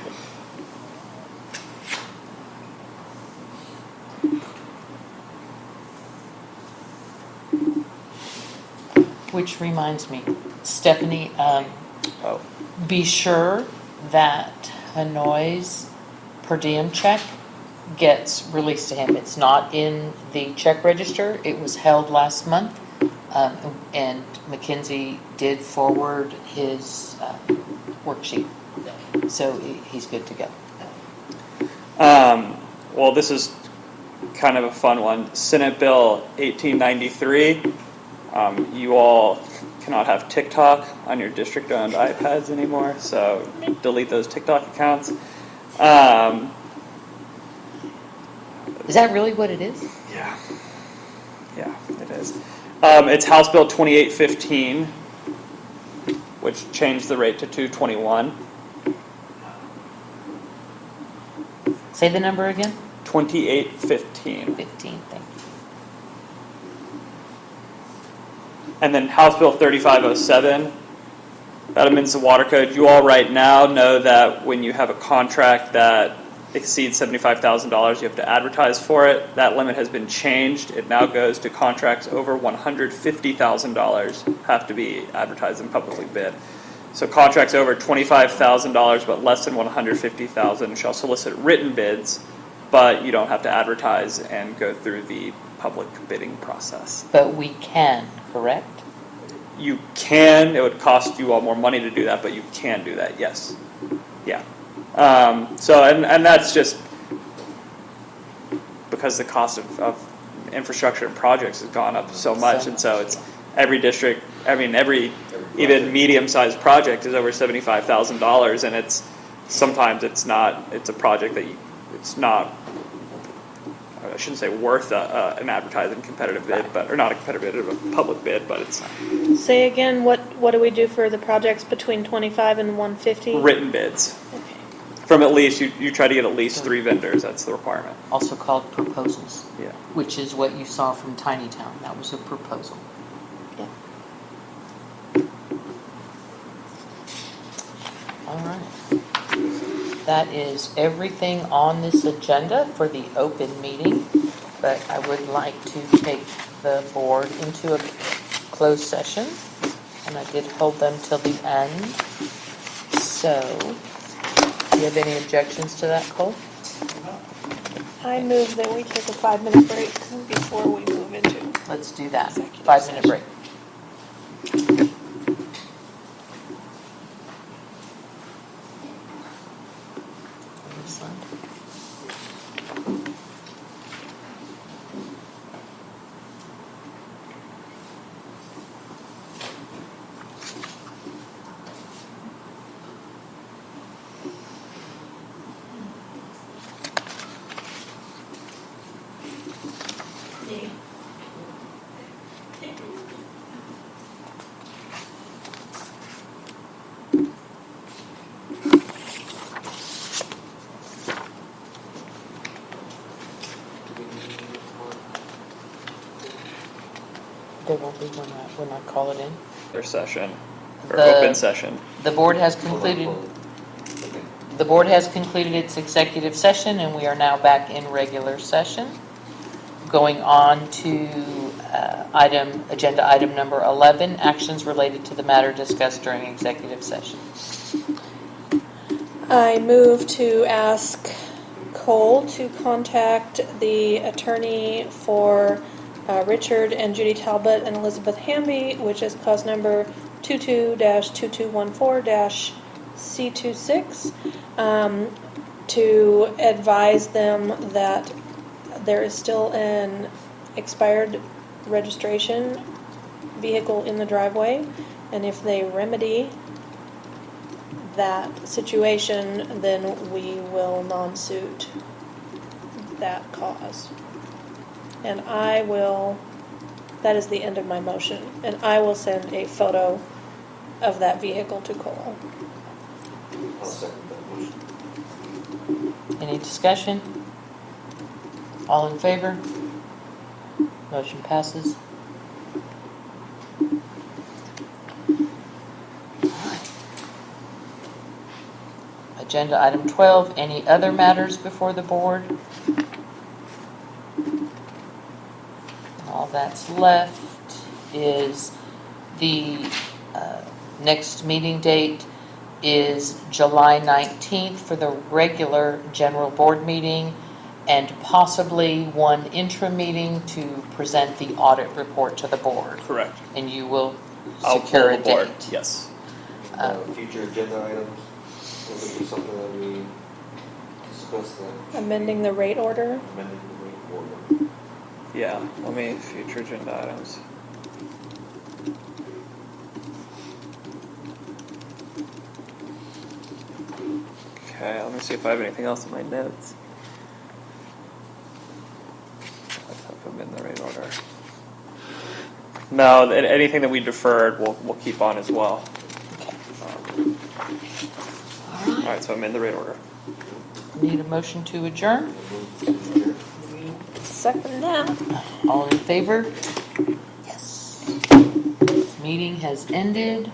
Which reminds me, Stephanie, Oh. be sure that Hanoi's per diem check gets released to him. It's not in the check register. It was held last month, and Mackenzie did forward his worksheet. So he's good to go. Well, this is kind of a fun one. Senate Bill 1893. You all cannot have TikTok on your district-owned iPads anymore, so delete those TikTok accounts. Is that really what it is? Yeah. Yeah, it is. It's House Bill 2815, which changed the rate to $221. Say the number again? 2815. 15, thank you. And then House Bill 3507, that amends the water code. You all right now know that when you have a contract that exceeds $75,000, you have to advertise for it. That limit has been changed. It now goes to contracts over $150,000 have to be advertised and publicly bid. So contracts over $25,000 but less than $150,000 shall solicit written bids, but you don't have to advertise and go through the public bidding process. But we can, correct? You can, it would cost you all more money to do that, but you can do that, yes. Yeah. And that's just because the cost of infrastructure and projects has gone up so much, and so it's every district, every even medium-sized project is over $75,000, and sometimes it's a project that it's not, I shouldn't say worth an advertising competitive bid, or not a competitive bid, a public bid, but it's Say again, what do we do for the projects between 25 and 150? written bids. Okay. From at least, you try to get at least 3 vendors, that's the requirement. Also called proposals, Yeah. which is what you saw from Tiny Town. That was a proposal. Yeah. All right. That is everything on this agenda for the open meeting, but I would like to take the board into a closed session, and I did hold them till the end. So, do you have any objections to that, Cole? I move that we take a 5-minute break before we move into. Let's do that. Executive 5-minute break. There won't be when I call it in. Their session, or The- open session. The board has concluded, the board has concluded its executive session, and we are now back in regular session. Going on to agenda item number 11, actions related to the matter discussed during executive session. I move to ask Cole to contact the attorney for Richard and Judy Talbot and Elizabeth Hamby, which is cause number 22-2214-C26, to advise them that there is still an expired registration vehicle in the driveway, and if they remedy that situation, then we will non-suit that cause. And I will, that is the end of my motion, and I will send a photo of that vehicle to Cole. I'll second that motion. Any discussion? All in favor? Motion passes. Agenda item 12, any other matters before the board? All that's left is the next meeting date is July 19th for the regular general board meeting, and possibly one interim meeting to present the audit report to the board. Correct. And you will I'll secure a pull the board. date. Yes. Future agenda items, will there be something that we discuss that? Amending the rate order. Amending the rate order. Yeah, let me, future agenda items. Okay, let me see if I have anything else in my notes. I'll put them in the right order. No, anything that we deferred, we'll keep on as well. All right, so I'm in the right order. Need a motion to adjourn? Second that. All in favor? Yes. Meeting has ended.